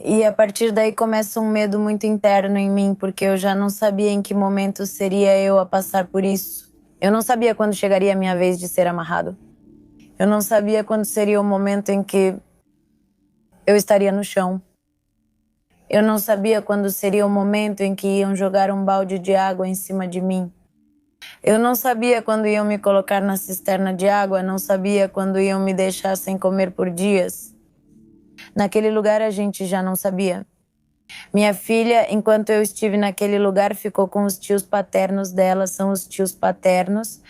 E a partir daí começa um medo muito interno em mim, porque eu já não sabia em que momento seria eu a passar por isso. Eu não sabia quando chegaria a minha vez de ser amarrado. Eu não sabia quando seria o momento em que eu estaria no chão. Eu não sabia quando seria o momento em que iam jogar um balde de água em cima de mim. Eu não sabia quando iam me colocar na cisterna de água, não sabia quando iam me deixar sem comer por dias. Naquele lugar a gente já não sabia. Minha filha, enquanto eu estive naquele lugar, ficou com os tios paternos dela, são os tios paternos.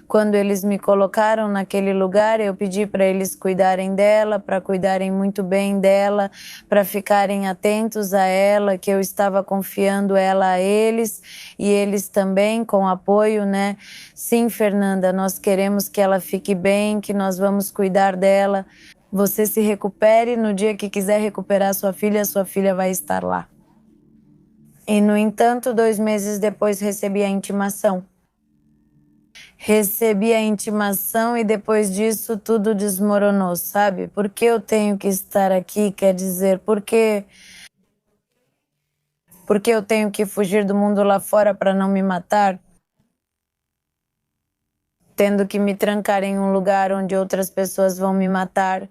Quando eles me colocaram naquele lugar, eu pedi para eles cuidarem dela, para cuidarem muito bem dela, para ficarem atentos a ela, que eu estava confiando ela a eles e eles também com apoio, né? Sim, Fernanda, nós queremos que ela fique bem, que nós vamos cuidar dela. Você se recupere, no dia que quiser recuperar sua filha vai estar lá. E, no entanto, 2 meses depois recebi a intimação. Recebi a intimação e depois disso tudo desmoronou, sabe? Por que eu tenho que estar aqui? Quer dizer, por que eu tenho que fugir do mundo lá fora para não me matar? Tendo que me trancar em um lugar onde outras pessoas vão me matar.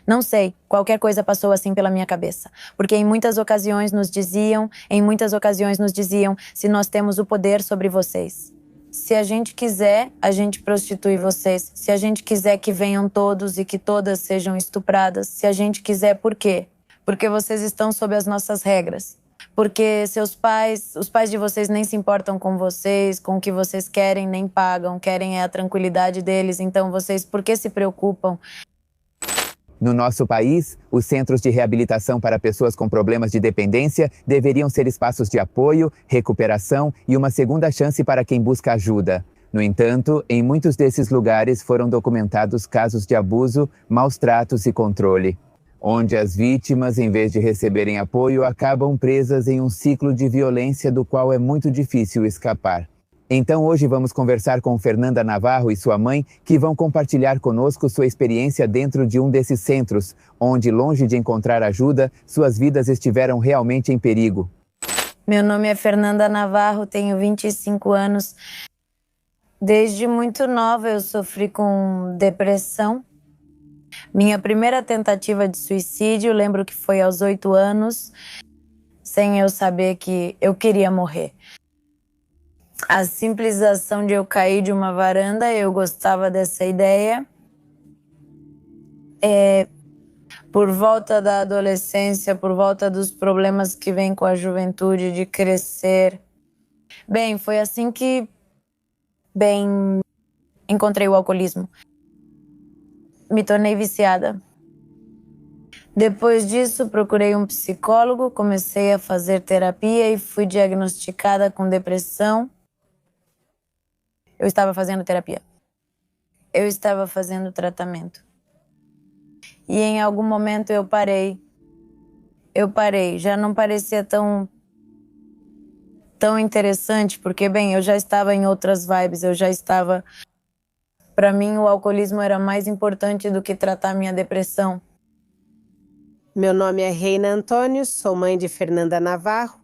Não sei, qualquer coisa passou assim pela minha cabeça. Porque em muitas ocasiões nos diziam, se nós temos o poder sobre vocês. Se a gente quiser, a gente prostitui vocês. Se a gente quiser que venham todos e que todas sejam estupradas. Se a gente quiser, por quê? Porque vocês estão sob as nossas regras. Porque seus pais, os pais de vocês nem se importam com vocês, com o que vocês querem, nem pagam. Querem é a tranquilidade deles. Então vocês, por que se preocupam? No nosso país, os centros de reabilitação para pessoas com problemas de dependência deveriam ser espaços de apoio, recuperação e uma segunda chance para quem busca ajuda. No entanto, em muitos desses lugares foram documentados casos de abuso, maus tratos e controle, onde as vítimas, em vez de receberem apoio, acabam presas em um ciclo de violência do qual é muito difícil escapar. Então hoje vamos conversar com Fernanda Navarro e sua mãe, que vão compartilhar conosco sua experiência dentro de um desses centros, onde, longe de encontrar ajuda, suas vidas estiveram realmente em perigo. Meu nome é Fernanda Navarro, tenho 25 anos. Desde muito nova eu sofri com depressão. Minha primeira tentativa de suicídio, lembro que foi aos 8 anos, sem eu saber que eu queria morrer. A simples ação de eu cair de uma varanda, eu gostava dessa ideia. Por volta da adolescência, por volta dos problemas que vêm com a juventude, de crescer. Bem, foi assim que, encontrei o alcoolismo. Me tornei viciada. Depois disso, procurei um psicólogo, comecei a fazer terapia e fui diagnosticada com depressão. Eu estava fazendo terapia. Eu estava fazendo tratamento. E em algum momento eu parei. Já não parecia tão interessante, porque, eu já estava em outras vibes, Para mim, o alcoolismo era mais importante do que tratar minha depressão. Meu nome é Reina Antônio, sou mãe de Fernanda Navarro.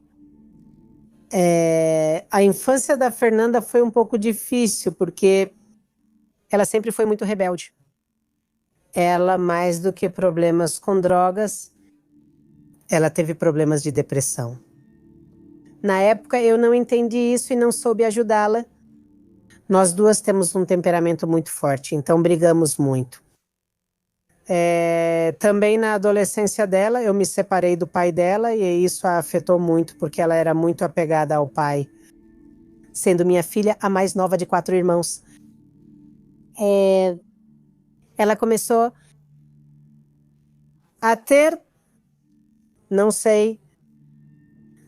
A infância da Fernanda foi um pouco difícil, porque ela sempre foi muito rebelde. Ela, mais do que problemas com drogas, ela teve problemas de depressão. Na época, eu não entendi isso e não soube ajudá-la. Nós duas temos um temperamento muito forte, então brigamos muito. Também na adolescência dela, eu me separei do pai dela e isso a afetou muito, porque ela era muito apegada ao pai, sendo minha filha a mais nova de 4 irmãos. Ela começou a ter, não sei,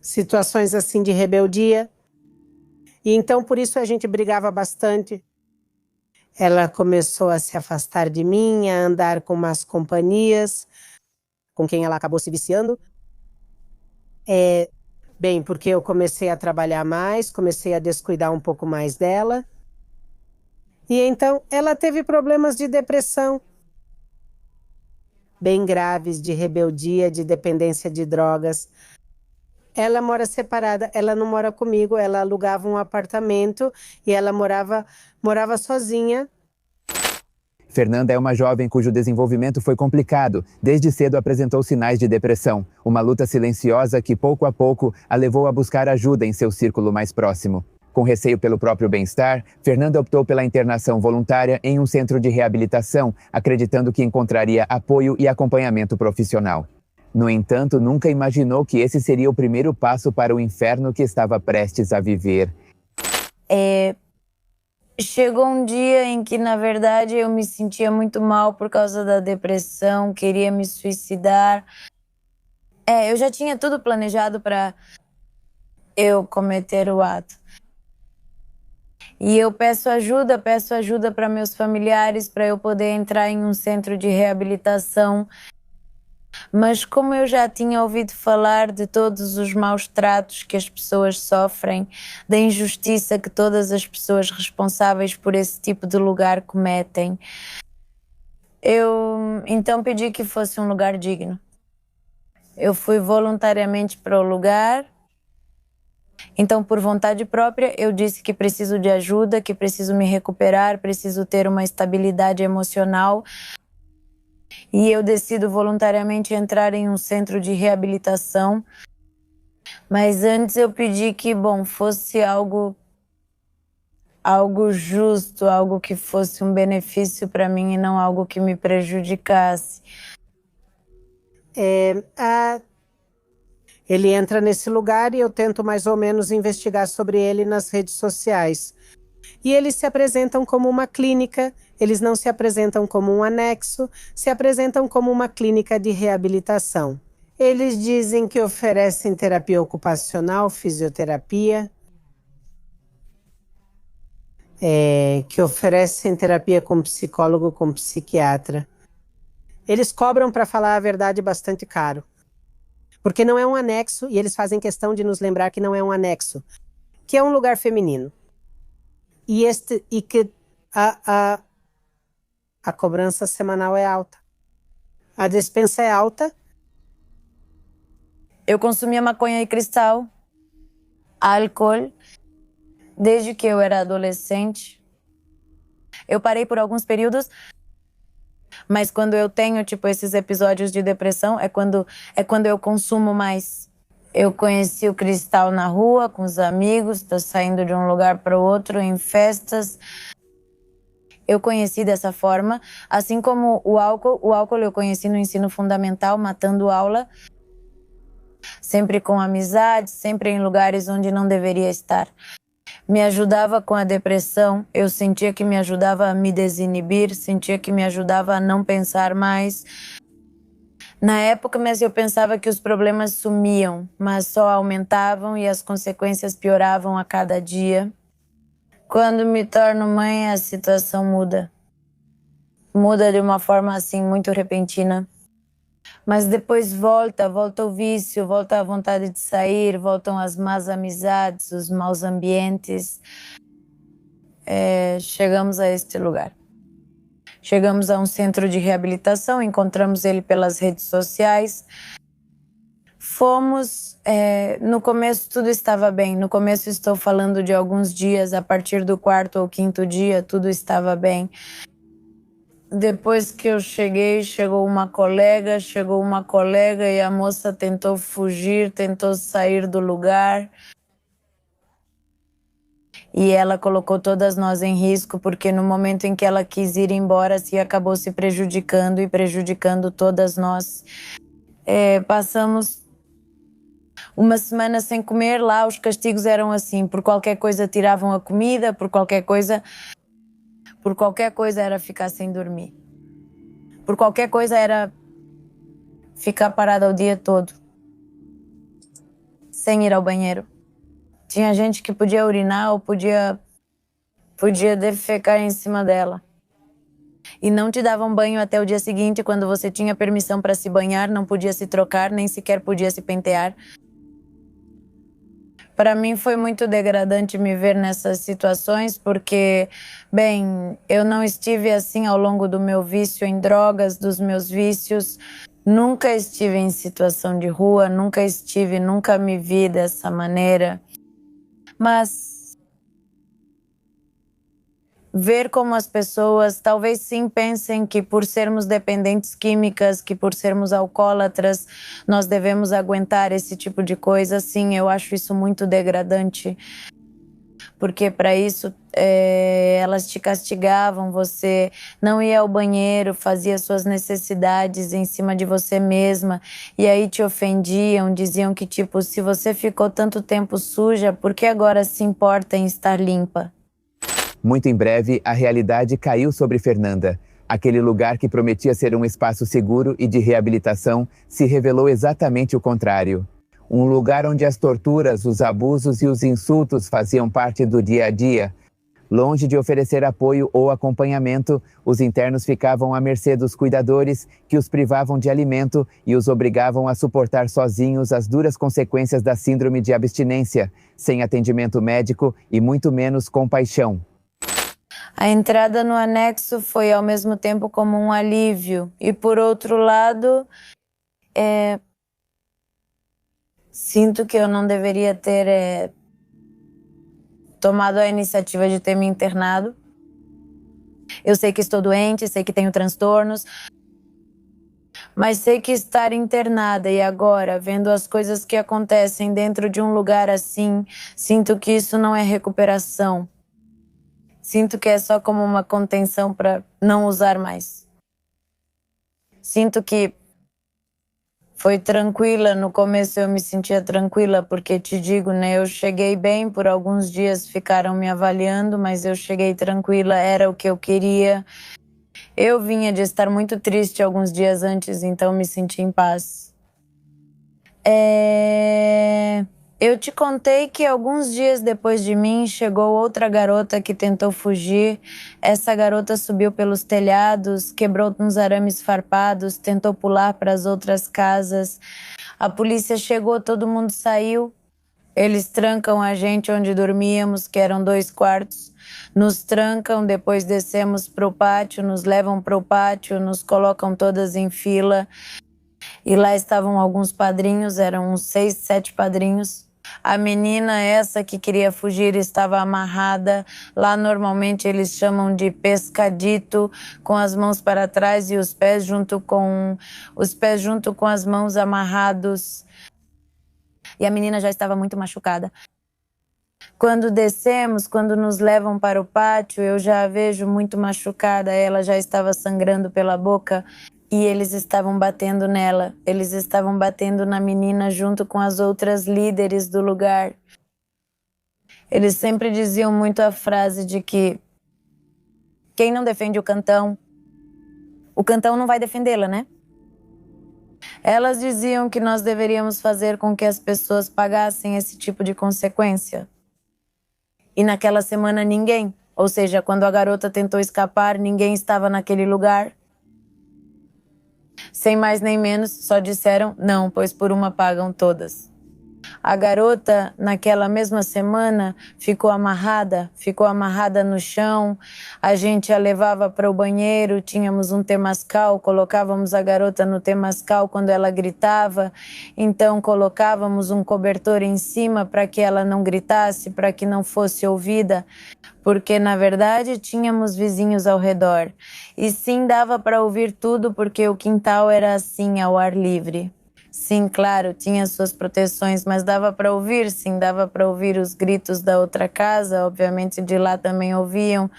situações assim de rebeldia, e então por isso a gente brigava bastante. Ela começou a se afastar de mim, a andar com más companhias, com quem ela acabou se viciando. Porque eu comecei a trabalhar mais, comecei a descuidar um pouco mais dela. E então ela teve problemas de depressão. bem graves de rebeldia, de dependência de drogas. Ela mora separada, ela não mora comigo, ela alugava um apartamento e ela morava sozinha. Fernanda é uma jovem cujo desenvolvimento foi complicado. Desde cedo apresentou sinais de depressão, uma luta silenciosa que pouco a pouco a levou a buscar ajuda em seu círculo mais próximo. Com receio pelo próprio bem-estar, Fernanda optou pela internação voluntária em um centro de reabilitação, acreditando que encontraria apoio e acompanhamento profissional. No entanto, nunca imaginou que esse seria o primeiro passo para o inferno que estava prestes a viver. Chegou um dia em que, na verdade, eu me sentia muito mal por causa da depressão, queria me suicidar. Eu já tinha tudo planejado para eu cometer o ato. E eu peço ajuda para meus familiares, para eu poder entrar em um centro de reabilitação. Mas como eu já tinha ouvido falar de todos os maus tratos que as pessoas sofrem, da injustiça que todas as pessoas responsáveis por esse tipo de lugar cometem, eu então pedi que fosse um lugar digno. Eu fui voluntariamente para o lugar. Então, por vontade própria, eu disse que preciso de ajuda, que preciso me recuperar, preciso ter uma estabilidade emocional. E eu decido voluntariamente entrar em um centro de reabilitação. Mas antes eu pedi que, fosse algo justo, algo que fosse um benefício para mim e não algo que me prejudicasse. Ele entra nesse lugar e eu tento mais ou menos investigar sobre ele nas redes sociais. E eles se apresentam como uma clínica, eles não se apresentam como um anexo, se apresentam como uma clínica de reabilitação. Eles dizem que oferecem terapia ocupacional, fisioterapia, que oferecem terapia com psicólogo, com psiquiatra. Eles cobram, para falar a verdade, bastante caro. Porque não é um anexo, e eles fazem questão de nos lembrar que não é um anexo, que é um lugar feminino. E que a cobrança semanal é alta. A despensa é alta. Eu consumia maconha e cristal, álcool, desde que eu era adolescente. Eu parei por alguns períodos, mas quando eu tenho, esses episódios de depressão, é quando eu consumo mais. Eu conheci o cristal na rua, com os amigos, tô saindo de um lugar para o outro, em festas. Eu conheci dessa forma, assim como o álcool eu conheci no ensino fundamental, matando aula, sempre com amizade, sempre em lugares onde não deveria estar. Me ajudava com a depressão, eu sentia que me ajudava a me desinibir, sentia que me ajudava a não pensar mais. Na época, eu pensava que os problemas sumiam, mas só aumentavam e as consequências pioravam a cada dia. Quando me torno mãe, a situação muda. Muda de uma forma assim muito repentina. Mas depois volta o vício, volta a vontade de sair, voltam as más amizades, os maus ambientes. Chegamos a este lugar. Chegamos a um centro de reabilitação, encontramos ele pelas redes sociais. Fomos, no começo tudo estava bem. No começo estou falando de alguns dias, a partir do 4º ou 5º dia tudo estava bem. Depois que eu cheguei, chegou uma colega e a moça tentou fugir, tentou sair do lugar. E ela colocou todas nós em risco, porque no momento em que ela quis ir embora, acabou se prejudicando e prejudicando todas nós. Passamos uma semana sem comer lá, os castigos eram assim, por qualquer coisa tiravam a comida, por qualquer coisa era ficar sem dormir. Por qualquer coisa era ficar parada o dia todo, sem ir ao banheiro. Tinha gente que podia urinar ou podia defecar em cima dela. E não te davam banho até o dia seguinte, quando você tinha permissão para se banhar, não podia se trocar, nem sequer podia se pentear. Para mim foi muito degradante me ver nessas situações, porque, bem, eu não estive assim ao longo do meu vício em drogas, dos meus vícios. Nunca estive em situação de rua, nunca me vi dessa maneira. Mas ver como as pessoas talvez sim pensem que por sermos dependentes químicas, que por sermos alcoólatras, nós devemos aguentar esse tipo de coisa, sim, eu acho isso muito degradante. Porque para isso elas te castigavam, você não ia ao banheiro, fazia suas necessidades em cima de você mesma, e aí te ofendiam, diziam que tipo, se você ficou tanto tempo suja, por que agora se importa em estar limpa? Muito em breve, a realidade caiu sobre Fernanda. Aquele lugar que prometia ser um espaço seguro e de reabilitação se revelou exatamente o contrário. Um lugar onde as torturas, os abusos e os insultos faziam parte do dia a dia. Longe de oferecer apoio ou acompanhamento, os internos ficavam à mercê dos cuidadores, que os privavam de alimento e os obrigavam a suportar sozinhos as duras consequências da síndrome de abstinência, sem atendimento médico e muito menos compaixão. A entrada no anexo foi ao mesmo tempo como um alívio e, por outro lado, sinto que eu não deveria ter tomado a iniciativa de ter me internado. Eu sei que estou doente, sei que tenho transtornos, mas sei que estar internada e agora, vendo as coisas que acontecem dentro de um lugar assim, sinto que isso não é recuperação. Sinto que é só como uma contenção para não usar mais. Sinto que foi tranquila, no começo eu me sentia tranquila, porque te digo, né, eu cheguei bem, por alguns dias ficaram me avaliando, mas eu cheguei tranquila, era o que eu queria. Eu vinha de estar muito triste alguns dias antes, então me senti em paz. Eu te contei que alguns dias depois de mim chegou outra garota que tentou fugir. Essa garota subiu pelos telhados, quebrou uns arames farpados, tentou pular para as outras casas. A polícia chegou, todo mundo saiu. Eles trancam a gente onde dormíamos, que eram 2 quartos. Nos trancam, depois descemos para o pátio, nos levam para o pátio, nos colocam todas em fila. E lá estavam alguns padrinhos, eram uns 6, 7 padrinhos. A menina essa que queria fugir estava amarrada. Lá normalmente eles chamam de pescadito, com as mãos para trás e os pés junto com as mãos amarrados. E a menina já estava muito machucada. Quando descemos, quando nos levam para o pátio, eu já a vejo muito machucada. Ela já estava sangrando pela boca. E eles estavam batendo nela, eles estavam batendo na menina junto com as outras líderes do lugar. Eles sempre diziam muito a frase de que quem não defende o cantão não vai defendê-la, né? Elas diziam que nós deveríamos fazer com que as pessoas pagassem esse tipo de consequência. E naquela semana ninguém, ou seja, quando a garota tentou escapar, ninguém estava naquele lugar. Sem mais nem menos, só disseram não, pois por uma pagam todas. A garota, naquela mesma semana, ficou amarrada no chão. A gente a levava para o banheiro, tínhamos um temazcal, colocávamos a garota no temazcal quando ela gritava. Então colocávamos um cobertor em cima para que ela não gritasse, para que não fosse ouvida. Porque, na verdade, tínhamos vizinhos ao redor. E sim, dava para ouvir tudo, porque o quintal era assim, ao ar livre. Sim, claro, tinha suas proteções, mas dava para ouvir, sim, dava para ouvir os gritos da outra casa, obviamente de lá também ouviam.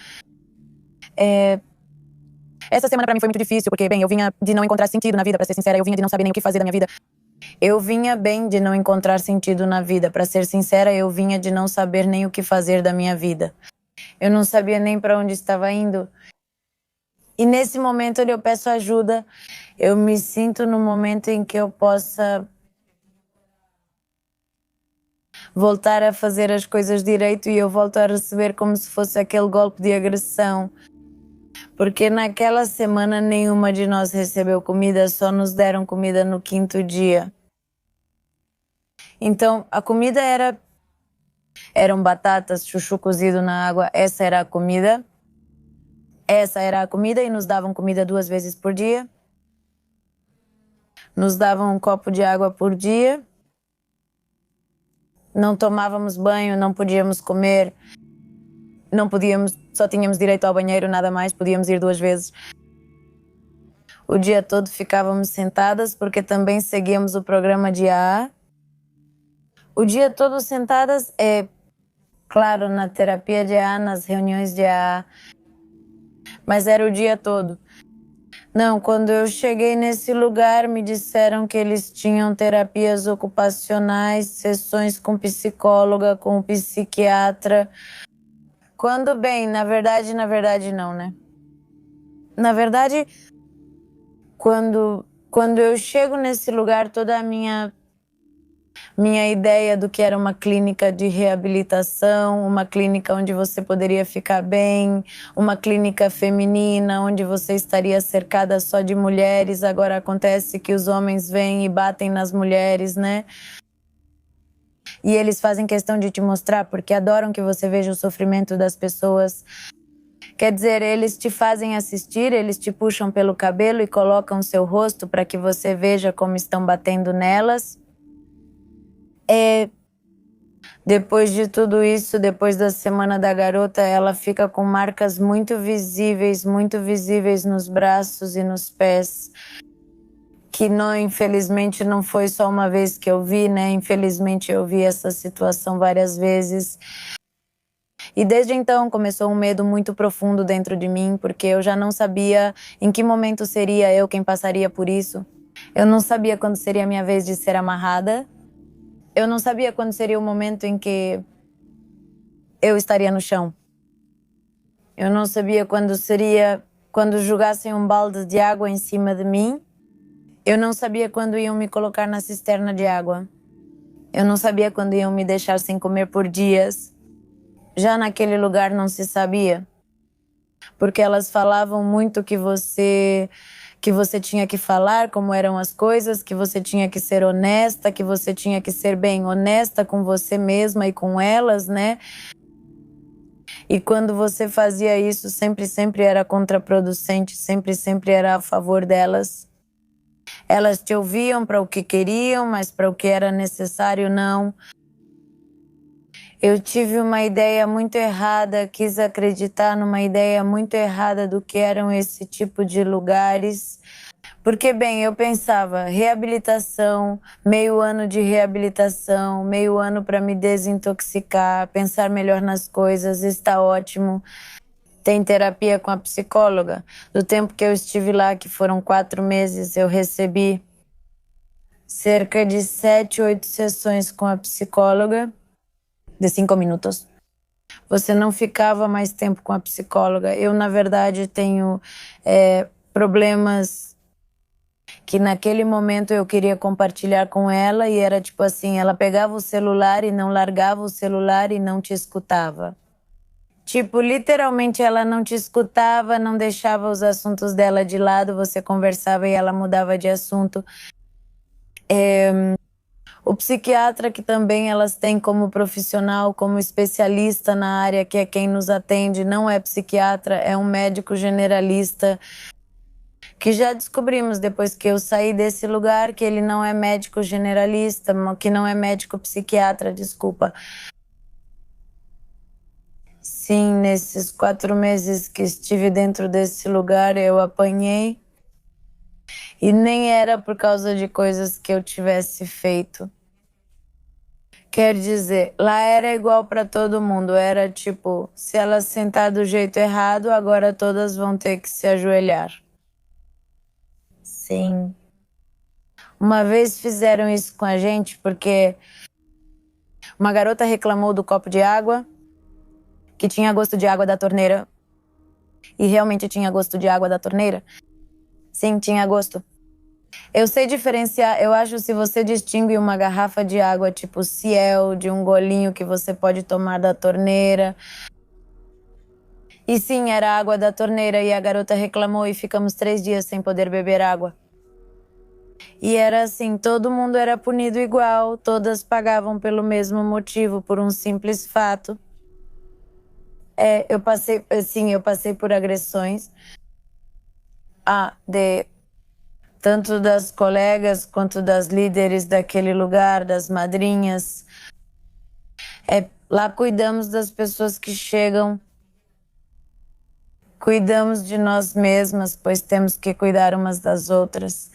Essa semana para mim foi muito difícil, porque, bem, eu vinha de não encontrar sentido na vida, para ser sincera, eu vinha de não saber nem o que fazer da minha vida. Eu vinha bem de não encontrar sentido na vida, para ser sincera, eu vinha de não saber nem o que fazer da minha vida. Eu não sabia nem para onde estava indo. E nesse momento onde eu peço ajuda, eu me sinto no momento em que eu possa voltar a fazer as coisas direito e eu volto a receber como se fosse aquele golpe de agressão. Porque naquela semana nenhuma de nós recebeu comida, só nos deram comida no 5º dia. Então a comida era Eram batatas, chuchu cozido na água, essa era a comida. Essa era a comida e nos davam comida 2 vezes por dia. Nos davam um copo de água por dia. Não tomávamos banho, não podíamos comer. Não podíamos, só tínhamos direito ao banheiro, nada mais, podíamos ir 2 vezes. O dia todo ficávamos sentadas porque também seguíamos o programa de AA. O dia todo sentadas claro, na terapia de AA, nas reuniões de AA, mas era o dia todo. Não, quando eu cheguei nesse lugar, me disseram que eles tinham terapias ocupacionais, sessões com psicóloga, com psiquiatra. Quando bem, na verdade não, né? Na verdade, quando eu chego nesse lugar, toda a minha ideia do que era uma clínica de reabilitação, uma clínica onde você poderia ficar bem, uma clínica feminina, onde você estaria cercada só de mulheres. Agora acontece que os homens vêm e batem nas mulheres, né? E eles fazem questão de te mostrar porque adoram que você veja o sofrimento das pessoas. Quer dizer, eles te fazem assistir, eles te puxam pelo cabelo e colocam seu rosto para que você veja como estão batendo nelas. Depois de tudo isso, depois da Semana da Garota, ela fica com marcas muito visíveis nos braços e nos pés. Que não, infelizmente não foi só uma vez que eu vi, né? Infelizmente eu vi essa situação várias vezes. E desde então começou um medo muito profundo dentro de mim, porque eu já não sabia em que momento seria eu quem passaria por isso. Eu não sabia quando seria a minha vez de ser amarrada. Eu não sabia quando seria o momento em que eu estaria no chão. Eu não sabia quando seria quando jogassem um balde de água em cima de mim. Eu não sabia quando iam me colocar na cisterna de água. Eu não sabia quando iam me deixar sem comer por dias. Já naquele lugar não se sabia. Porque elas falavam muito que você tinha que falar como eram as coisas, que você tinha que ser honesta, que você tinha que ser bem honesta com você mesma e com elas, né? E quando você fazia isso, sempre era contraproducente, sempre era a favor delas. Elas te ouviam para o que queriam, mas para o que era necessário, não. Eu tive uma ideia muito errada, quis acreditar numa ideia muito errada do que eram esse tipo de lugares. Porque, bem, eu pensava, reabilitação, meio ano de reabilitação, meio ano para me desintoxicar, pensar melhor nas coisas, está ótimo. Tem terapia com a psicóloga. Do tempo que eu estive lá, que foram 4 meses, eu recebi cerca de 7, 8 sessões com a psicóloga, de 5 minutos. Você não ficava mais tempo com a psicóloga. Eu, na verdade, tenho problemas que naquele momento eu queria compartilhar com ela e era tipo assim, ela pegava o celular e não largava o celular e não te escutava. Tipo, literalmente ela não te escutava, não deixava os assuntos dela de lado, você conversava e ela mudava de assunto. O psiquiatra, que também elas têm como profissional, como especialista na área, que é quem nos atende, não é psiquiatra, é um médico generalista, que já descobrimos depois que eu saí desse lugar que ele não é médico generalista, que não é médico psiquiatra, desculpa. Sim, nesses 4 meses que estive dentro desse lugar, eu apanhei. E nem era por causa de coisas que eu tivesse feito. Quer dizer, lá era igual para todo mundo. Era tipo, se ela sentar do jeito errado, agora todas vão ter que se ajoelhar. Sim. Uma vez fizeram isso com a gente porque uma garota reclamou do copo de água, que tinha gosto de água da torneira. E realmente tinha gosto de água da torneira. Sim, tinha gosto. Eu sei diferenciar, eu acho, se você distingue uma garrafa de água tipo Ciel, de um golinho que você pode tomar da torneira. E sim, era água da torneira e a garota reclamou e ficamos 3 dias sem poder beber água. E era assim, todo mundo era punido igual, todas pagavam pelo mesmo motivo, por um simples fato. Eu passei por agressões tanto das colegas quanto das líderes daquele lugar, das madrinhas. Lá cuidamos das pessoas que chegam, cuidamos de nós mesmas, pois temos que cuidar umas das outras.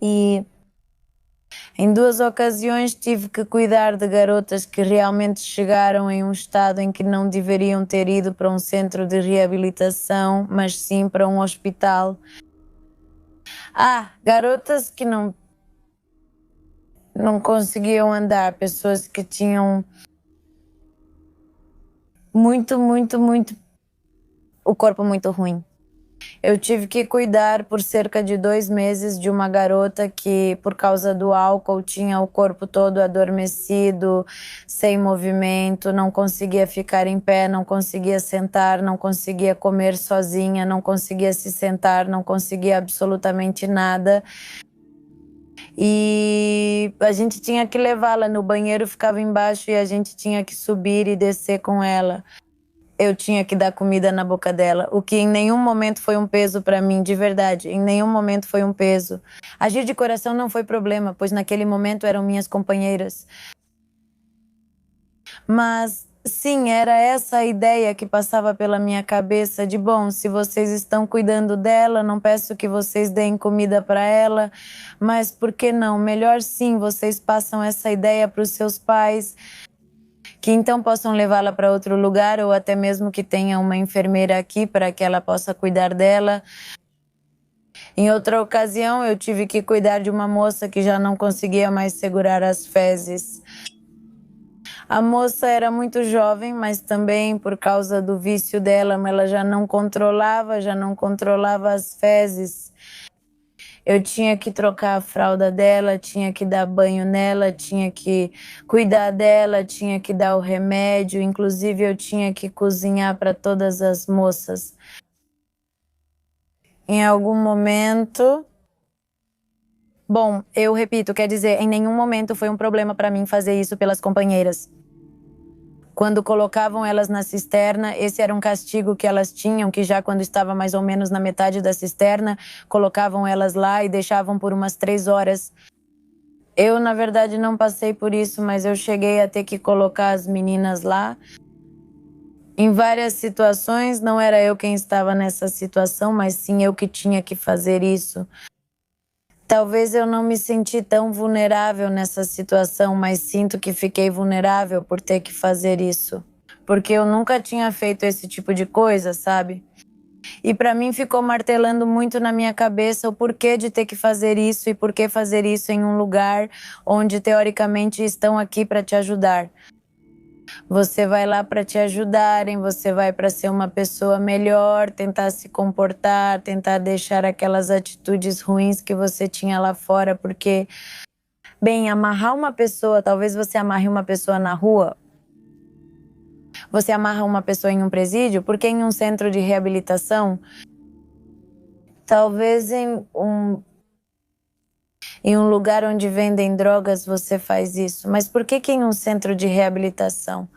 E em 2 ocasiões tive que cuidar de garotas que realmente chegaram em um estado em que não deveriam ter ido para um centro de reabilitação, mas sim para um hospital. Garotas que não conseguiam andar, pessoas que tinham muito o corpo muito ruim. Eu tive que cuidar por cerca de 2 meses de uma garota que, por causa do álcool, tinha o corpo todo adormecido, sem movimento, não conseguia ficar em pé, não conseguia sentar, não conseguia comer sozinha, não conseguia se sentar, não conseguia absolutamente nada. E a gente tinha que levá-la no banheiro, ficava embaixo e a gente tinha que subir e descer com ela. Eu tinha que dar comida na boca dela, o que em nenhum momento foi um peso para mim, de verdade, em nenhum momento foi um peso. Agir de coração não foi problema, pois naquele momento eram minhas companheiras. Mas sim, era essa a ideia que passava pela minha cabeça de, bom, se vocês estão cuidando dela, não peço que vocês deem comida para ela, mas por que não? Melhor sim, vocês passam essa ideia para os seus pais, que então possam levá-la para outro lugar ou até mesmo que tenha uma enfermeira aqui para que ela possa cuidar dela. Em outra ocasião, eu tive que cuidar de uma moça que já não conseguia mais segurar as fezes. A moça era muito jovem, mas também por causa do vício dela, ela já não controlava as fezes. Eu tinha que trocar a fralda dela, tinha que dar banho nela, tinha que cuidar dela, tinha que dar o remédio, inclusive eu tinha que cozinhar para todas as moças. Em algum momento... Bom, eu repito, quer dizer, em nenhum momento foi um problema para mim fazer isso pelas companheiras. Quando colocavam elas na cisterna, esse era um castigo que elas tinham, que já quando estava mais ou menos na metade da cisterna, colocavam elas lá e deixavam por umas 3 horas. Eu, na verdade, não passei por isso, mas eu cheguei a ter que colocar as meninas lá. Em várias situações, não era eu quem estava nessa situação, mas sim eu que tinha que fazer isso. Talvez eu não me senti tão vulnerável nessa situação, mas sinto que fiquei vulnerável por ter que fazer isso. Porque eu nunca tinha feito esse tipo de coisa, sabe? E para mim ficou martelando muito na minha cabeça o porquê de ter que fazer isso e por que fazer isso em um lugar onde teoricamente estão aqui para te ajudar. Você vai lá para te ajudarem, você vai para ser uma pessoa melhor, tentar se comportar, tentar deixar aquelas atitudes ruins que você tinha lá fora, porque, bem, amarrar uma pessoa, talvez você amarre uma pessoa na rua, você amarra uma pessoa em um presídio, porque em um centro de reabilitação, talvez em um lugar onde vendem drogas você faz isso, mas por que em um centro de reabilitação?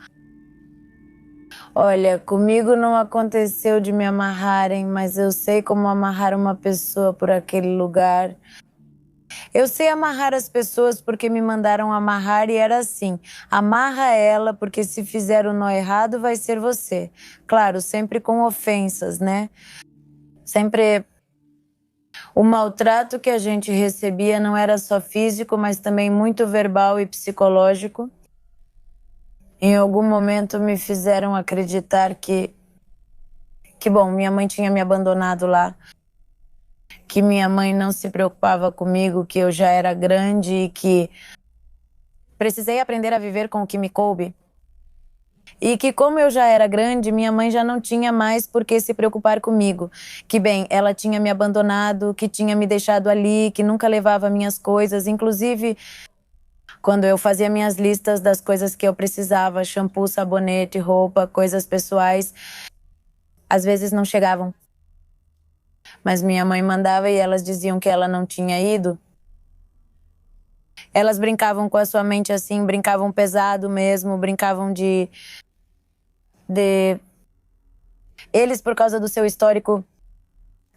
Olha, comigo não aconteceu de me amarrarem, mas eu sei como amarrar uma pessoa por aquele lugar. Eu sei amarrar as pessoas porque me mandaram amarrar e era assim, amarra ela porque se fizer o nó errado vai ser você. Claro, sempre com ofensas, né? Sempre... O maltrato que a gente recebia não era só físico, mas também muito verbal e psicológico. Em algum momento me fizeram acreditar que bom, minha mãe tinha me abandonado lá, que minha mãe não se preocupava comigo, que eu já era grande e que precisei aprender a viver com o que me coube. E que como eu já era grande, minha mãe já não tinha mais por que se preocupar comigo. Que bem, ela tinha me abandonado, que tinha me deixado ali, que nunca levava minhas coisas, inclusive... Quando eu fazia minhas listas das coisas que eu precisava, shampoo, sabonete, roupa, coisas pessoais, às vezes não chegavam. mas minha mãe mandava e elas diziam que ela não tinha ido. Elas brincavam com a sua mente assim, brincavam pesado mesmo, brincavam de... Eles, por causa do seu histórico,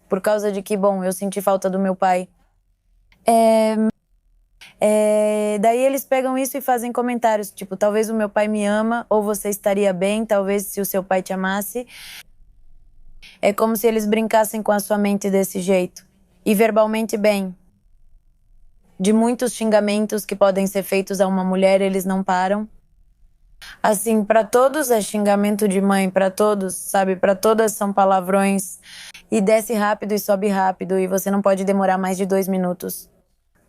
por causa de que, bom, eu senti falta do meu pai. Daí eles pegam isso e fazem comentários, tipo, talvez o meu pai me ama, ou você estaria bem, talvez se o seu pai te amasse. É como se eles brincassem com a sua mente desse jeito. E verbalmente bem. De muitos xingamentos que podem ser feitos a uma mulher, eles não param. Assim, para todos é xingamento de mãe, para todos, sabe? Para todas são palavrões. E desce rápido e sobe rápido, e você não pode demorar mais de 2 minutos.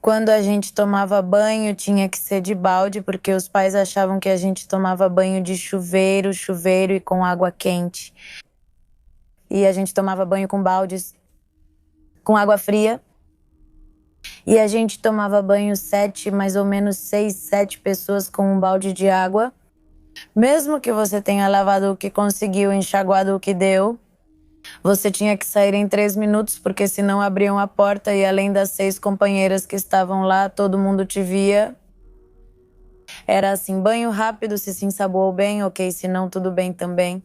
Quando a gente tomava banho, tinha que ser de balde, porque os pais achavam que a gente tomava banho de chuveiro e com água quente. E a gente tomava banho com baldes, com água fria. E a gente tomava banho mais ou menos 6, 7 pessoas com um balde de água. Mesmo que você tenha lavado o que conseguiu, enxaguado o que deu, você tinha que sair em 3 minutos, porque senão abriam a porta e além das 6 companheiras que estavam lá, todo mundo te via. Era assim, banho rápido, se ensaboou bem, ok, se não, tudo bem também.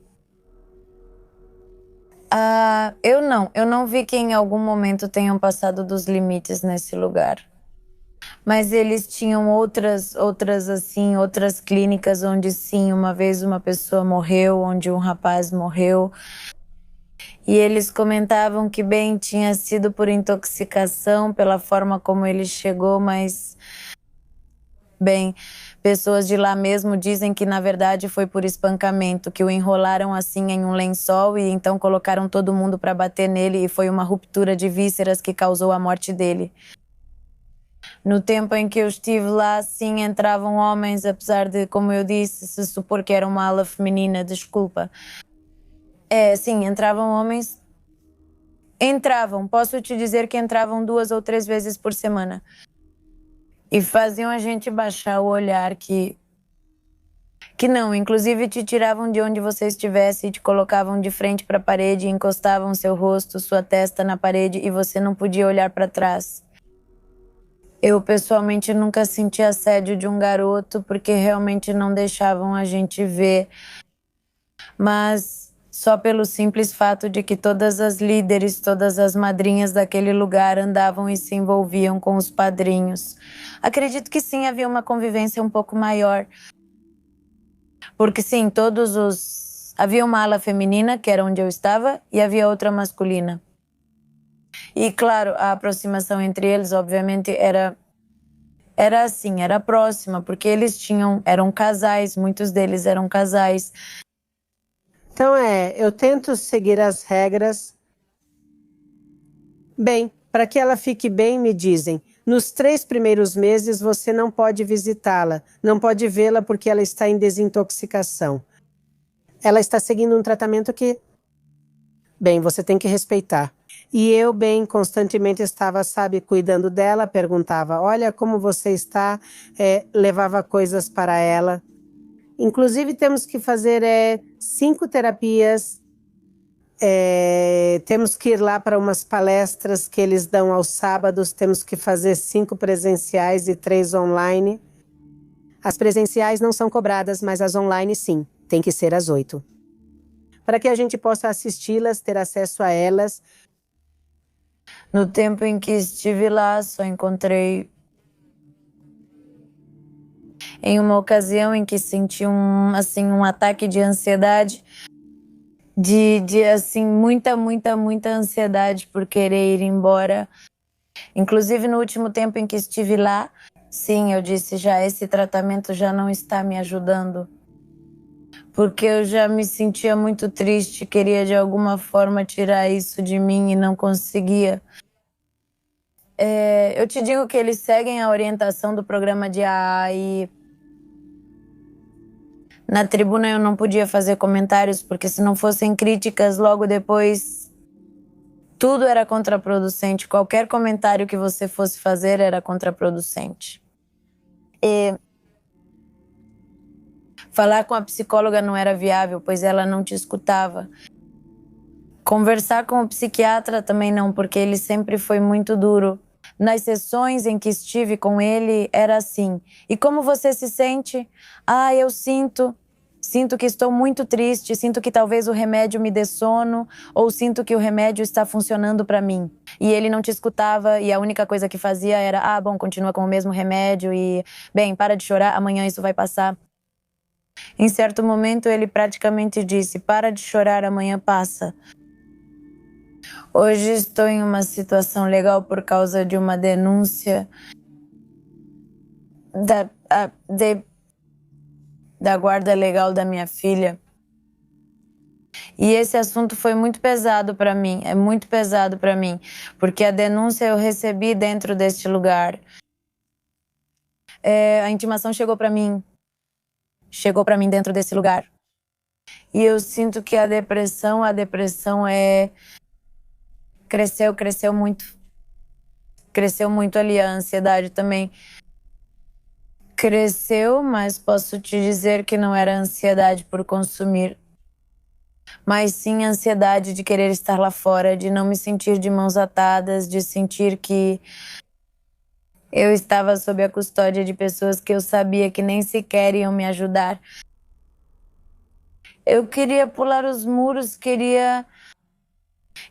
Eu não vi que em algum momento tenham passado dos limites nesse lugar. Mas eles tinham outras clínicas onde sim, uma vez uma pessoa morreu, onde um rapaz morreu. E eles comentavam que bem, tinha sido por intoxicação, pela forma como ele chegou, mas bem, pessoas de lá mesmo dizem que na verdade foi por espancamento, que o enrolaram assim em um lençol e então colocaram todo mundo para bater nele e foi uma ruptura de vísceras que causou a morte dele. No tempo em que eu estive lá, sim, entravam homens, apesar de, como eu disse, se supor que era uma ala feminina, desculpa. Sim, entravam homens. Entravam, posso te dizer que entravam 2 ou 3 vezes por semana. E faziam a gente baixar o olhar que não, inclusive te tiravam de onde você estivesse e te colocavam de frente para a parede, encostavam seu rosto, sua testa na parede e você não podia olhar para trás. Eu pessoalmente nunca senti assédio de um garoto porque realmente não deixavam a gente ver, mas só pelo simples fato de que todas as líderes, todas as madrinhas daquele lugar andavam e se envolviam com os padrinhos. Acredito que sim, havia uma convivência um pouco maior. Porque sim, havia uma ala feminina, que era onde eu estava, e havia outra masculina. E claro, a aproximação entre eles, obviamente, era assim, era próxima, porque eles eram casais, muitos deles eram casais. Então eu tento seguir as regras. Bem, para que ela fique bem, me dizem, nos 3 primeiros meses você não pode visitá-la, não pode vê-la porque ela está em desintoxicação. Ela está seguindo um tratamento que, bem, você tem que respeitar. E eu, bem, constantemente estava, sabe, cuidando dela, perguntava, olha como você está, levava coisas para ela. Inclusive temos que fazer 5 terapias, temos que ir lá para umas palestras que eles dão aos sábados, temos que fazer 5 presenciais e 3 online. As presenciais não são cobradas, mas as online sim, tem que ser às 8. Para que a gente possa assisti-las, ter acesso a elas. No tempo em que estive lá, só encontrei em uma ocasião em que senti um ataque de ansiedade, assim, muita ansiedade por querer ir embora. Inclusive no último tempo em que estive lá, sim, eu disse já, esse tratamento já não está me ajudando. Porque eu já me sentia muito triste, queria de alguma forma tirar isso de mim e não conseguia. Eu te digo que eles seguem a orientação do programa de AA e na tribuna eu não podia fazer comentários, porque se não fossem críticas, logo depois tudo era contraproducente. Qualquer comentário que você fosse fazer era contraproducente. E falar com a psicóloga não era viável, pois ela não te escutava. Conversar com o psiquiatra também não, porque ele sempre foi muito duro. Nas sessões em que estive com ele, era assim: e como você se sente? Ah, eu sinto que estou muito triste, sinto que talvez o remédio me dê sono, ou sinto que o remédio está funcionando para mim. E ele não te escutava, e a única coisa que fazia era: ah, bom, continua com o mesmo remédio e, bem, para de chorar, amanhã isso vai passar. Em certo momento ele praticamente disse: para de chorar, amanhã passa. Hoje estou em uma situação legal por causa de uma denúncia da guarda legal da minha filha. E esse assunto foi muito pesado para mim, é muito pesado para mim, porque a denúncia eu recebi dentro deste lugar. A intimação chegou para mim dentro desse lugar. E eu sinto que a depressão cresceu muito. Cresceu muito ali, a ansiedade também cresceu, mas posso te dizer que não era ansiedade por consumir, mas sim a ansiedade de querer estar lá fora, de não me sentir de mãos atadas, de sentir que eu estava sob a custódia de pessoas que eu sabia que nem sequer iam me ajudar. Eu queria pular os muros,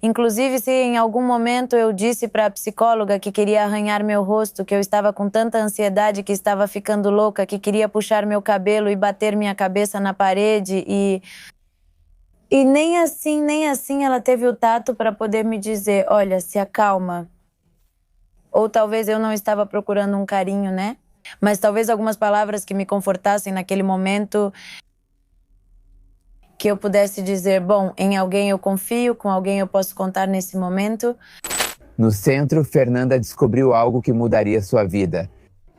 inclusive, se em algum momento eu disse para a psicóloga que queria arranhar meu rosto, que eu estava com tanta ansiedade, que estava ficando louca, que queria puxar meu cabelo e bater minha cabeça na parede e nem assim ela teve o tato para poder me dizer: olha, se acalma. Ou talvez eu não estava procurando um carinho, né? Mas talvez algumas palavras que me confortassem naquele momento, que eu pudesse dizer: bom, em alguém eu confio, com alguém eu posso contar nesse momento. No centro, Fernanda descobriu algo que mudaria sua vida.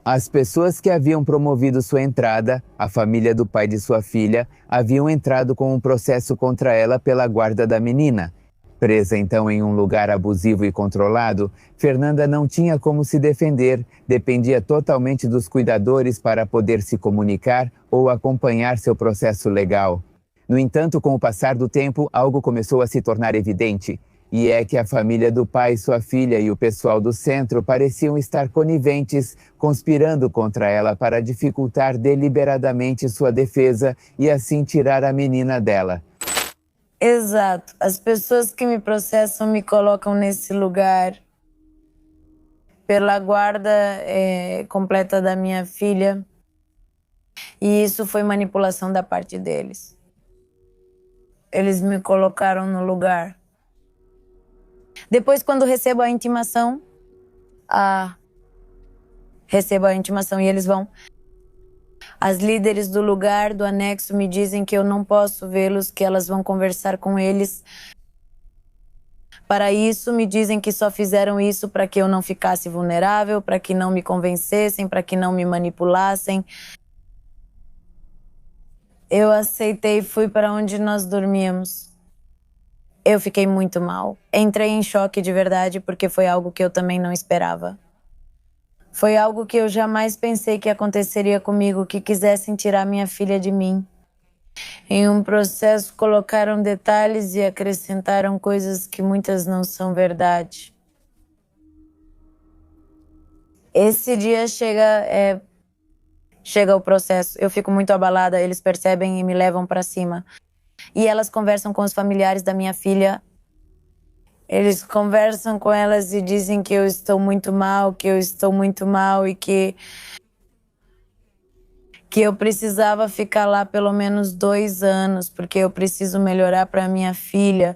As pessoas que haviam promovido sua entrada, a família do pai de sua filha, haviam entrado com um processo contra ela pela guarda da menina. Presa então em um lugar abusivo e controlado, Fernanda não tinha como se defender, dependia totalmente dos cuidadores para poder se comunicar ou acompanhar seu processo legal. No entanto, com o passar do tempo, algo começou a se tornar evidente. E é que a família do pai, sua filha e o pessoal do centro pareciam estar coniventes, conspirando contra ela para dificultar deliberadamente sua defesa e assim tirar a menina dela. Exato. As pessoas que me processam me colocam nesse lugar pela guarda completa da minha filha. E isso foi manipulação da parte deles. Eles me colocaram no lugar. Depois, quando recebo a intimação e eles vão. As líderes do lugar, do anexo, me dizem que eu não posso vê-los, que elas vão conversar com eles. Para isso, me dizem que só fizeram isso para que eu não ficasse vulnerável, para que não me convencessem, para que não me manipulassem. Eu aceitei e fui para onde nós dormíamos. Eu fiquei muito mal. Entrei em choque de verdade, porque foi algo que eu também não esperava. Foi algo que eu jamais pensei que aconteceria comigo, que quisessem tirar minha filha de mim. Em um processo, colocaram detalhes e acrescentaram coisas que muitas não são verdade. Esse dia chega o processo, eu fico muito abalada, eles percebem e me levam para cima. E elas conversam com os familiares da minha filha. Eles conversam com elas e dizem que eu estou muito mal, e que eu precisava ficar lá pelo menos 2 anos, porque eu preciso melhorar para minha filha,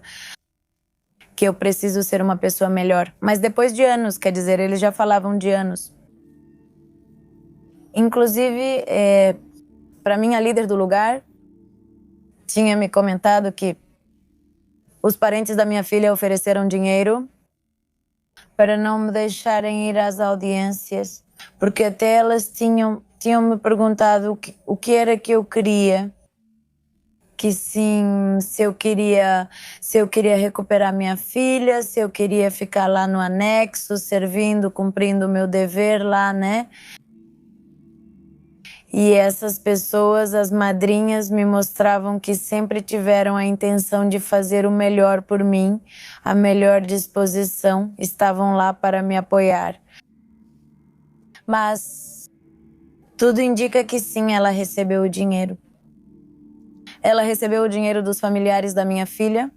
que eu preciso ser uma pessoa melhor. Mas depois de anos, quer dizer, eles já falavam de anos. Inclusive, para mim, a líder do lugar tinha me comentado que os parentes da minha filha ofereceram dinheiro para não me deixarem ir às audiências, porque até elas tinham me perguntado o que era que eu queria, que sim, se eu queria recuperar minha filha, se eu queria ficar lá no anexo, servindo, cumprindo o meu dever lá, né? E essas pessoas, as madrinhas, me mostravam que sempre tiveram a intenção de fazer o melhor por mim, a melhor disposição, estavam lá para me apoiar. Mas tudo indica que sim, ela recebeu o dinheiro. Ela recebeu o dinheiro dos familiares da minha filha,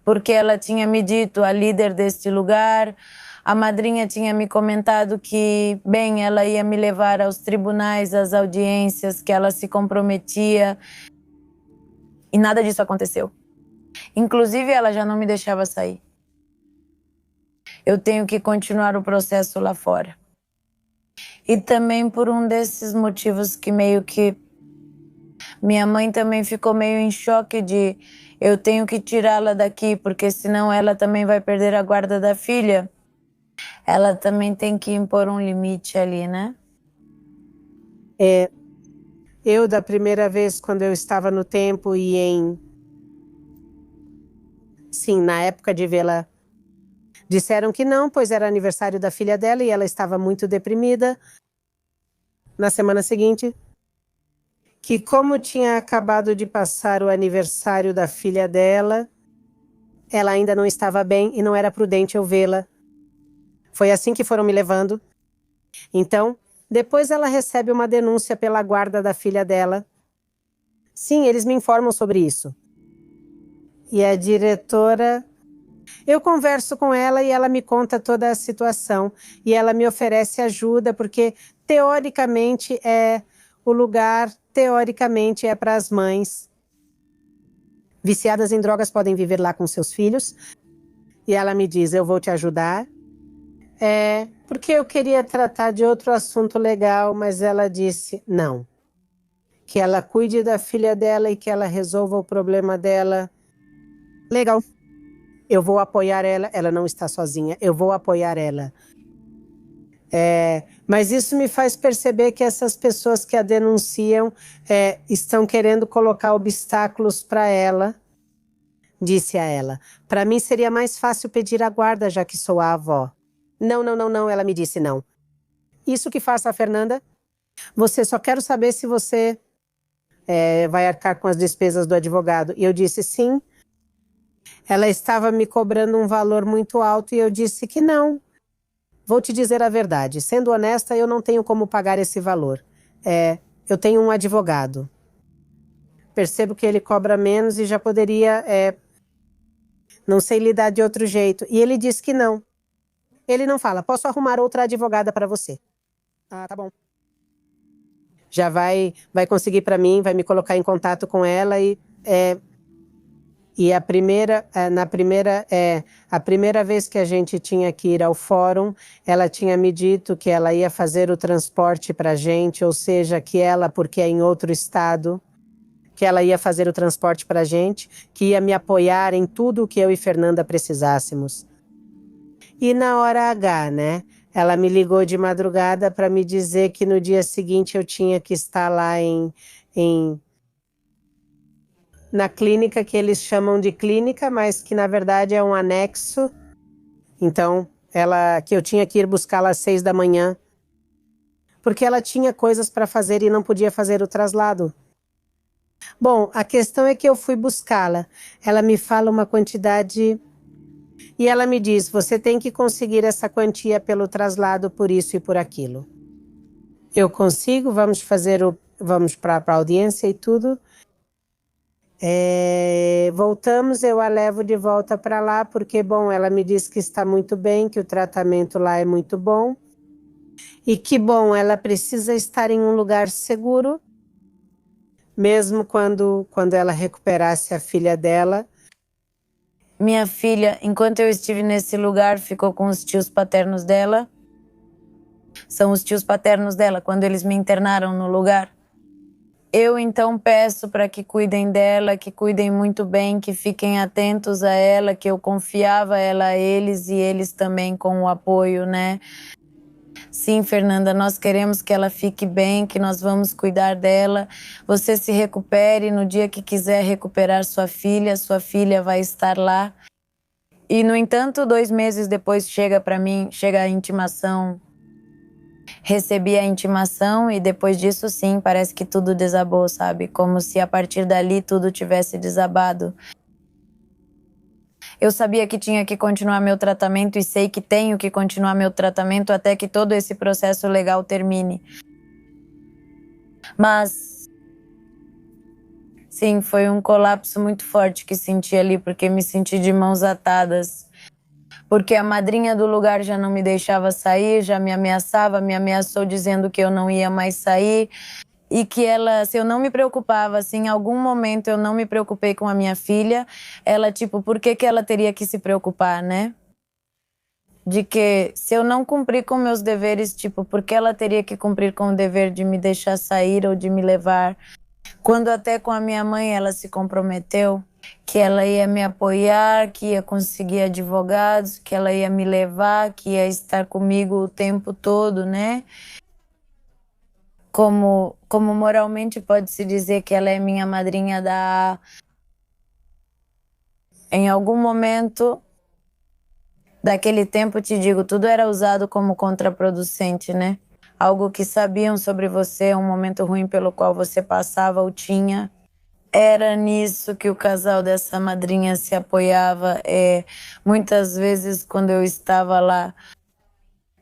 porque ela tinha me dito, a líder deste lugar, a madrinha tinha me comentado que, bem, ela ia me levar aos tribunais, às audiências, que ela se comprometia. E nada disso aconteceu. Inclusive, ela já não me deixava sair. Eu tenho que continuar o processo lá fora. E também por um desses motivos que meio que... Minha mãe também ficou meio em choque de eu tenho que tirá-la daqui, porque senão ela também vai perder a guarda da filha. Ela também tem que impor um limite ali, né? Eu, da primeira vez, quando eu estava no tempo e sim, na época de vê-la, disseram que não, pois era aniversário da filha dela e ela estava muito deprimida. Na semana seguinte, que como tinha acabado de passar o aniversário da filha dela, ela ainda não estava bem e não era prudente eu vê-la. Foi assim que foram me levando. Então, depois ela recebe uma denúncia pela guarda da filha dela. Sim, eles me informam sobre isso. E a diretora... Eu converso com ela e ela me conta toda a situação. E ela me oferece ajuda, porque teoricamente o lugar, teoricamente é para as mães. Viciadas em drogas podem viver lá com seus filhos. E ela me diz, eu vou te ajudar. Porque eu queria tratar de outro assunto legal, mas ela disse não. Que ela cuide da filha dela e que ela resolva o problema dela. Legal. Eu vou apoiar ela. Ela não está sozinha. Eu vou apoiar ela. Mas isso me faz perceber que essas pessoas que a denunciam estão querendo colocar obstáculos para ela. Disse a ela. Para mim seria mais fácil pedir a guarda, já que sou a avó. Não, ela me disse não. Isso que faça a Fernanda? Você só quero saber se você vai arcar com as despesas do advogado. E eu disse sim. Ela estava me cobrando um valor muito alto e eu disse que não. Vou te dizer a verdade. Sendo honesta, eu não tenho como pagar esse valor. Eu tenho um advogado. Percebo que ele cobra menos e já poderia... não sei lidar de outro jeito. E ele disse que não. Ele não fala, posso arrumar outra advogada para você. Ah, tá bom. Já vai conseguir para mim, vai me colocar em contato com ela e a primeira vez que a gente tinha que ir ao fórum, ela tinha me dito que ela ia fazer o transporte para a gente, ou seja, que ela, porque é em outro estado, que ela ia fazer o transporte para a gente, que ia me apoiar em tudo o que eu e Fernanda precisássemos. E na hora H, né? Ela me ligou de madrugada para me dizer que no dia seguinte eu tinha que estar lá na clínica que eles chamam de clínica, mas que na verdade é um anexo. Então, que eu tinha que ir buscá-la às 6 da manhã, porque ela tinha coisas para fazer e não podia fazer o traslado. Bom, a questão é que eu fui buscá-la. Ela me fala uma quantidade e ela me diz, você tem que conseguir essa quantia pelo traslado por isso e por aquilo. Eu consigo, vamos para a audiência e tudo. Voltamos, eu a levo de volta para lá, porque, bom, ela me disse que está muito bem, que o tratamento lá é muito bom. E que, bom, ela precisa estar em um lugar seguro, mesmo quando ela recuperasse a filha dela. Minha filha, enquanto eu estive nesse lugar, ficou com os tios paternos dela. São os tios paternos dela, quando eles me internaram no lugar. Eu, então, peço para que cuidem dela, que cuidem muito bem, que fiquem atentos a ela, que eu confiava ela a eles e eles também com o apoio, né? Sim, Fernanda, nós queremos que ela fique bem, que nós vamos cuidar dela. Você se recupere no dia que quiser recuperar sua filha vai estar lá. E, no entanto, 2 meses depois chega para mim, chega a intimação Recebi a intimação e depois disso, sim, parece que tudo desabou, sabe? Como se a partir dali tudo tivesse desabado. Eu sabia que tinha que continuar meu tratamento e sei que tenho que continuar meu tratamento até que todo esse processo legal termine. Mas, sim, foi um colapso muito forte que senti ali, porque me senti de mãos atadas. Porque a madrinha do lugar já não me deixava sair, já me ameaçava, me ameaçou dizendo que eu não ia mais sair. E que ela, se eu não me preocupava, se em algum momento eu não me preocupei com a minha filha, ela, tipo, por que que ela teria que se preocupar, né? De que se eu não cumprir com meus deveres, tipo, por que ela teria que cumprir com o dever de me deixar sair ou de me levar? Quando até com a minha mãe ela se comprometeu que ela ia me apoiar, que ia conseguir advogados, que ela ia me levar, que ia estar comigo o tempo todo, né? Como moralmente pode-se dizer que ela é minha madrinha da... Em algum momento daquele tempo, te digo, tudo era usado como contraproducente, né? Algo que sabiam sobre você, um momento ruim pelo qual você passava ou tinha. Era nisso que o casal dessa madrinha se apoiava. Muitas vezes, quando eu estava lá,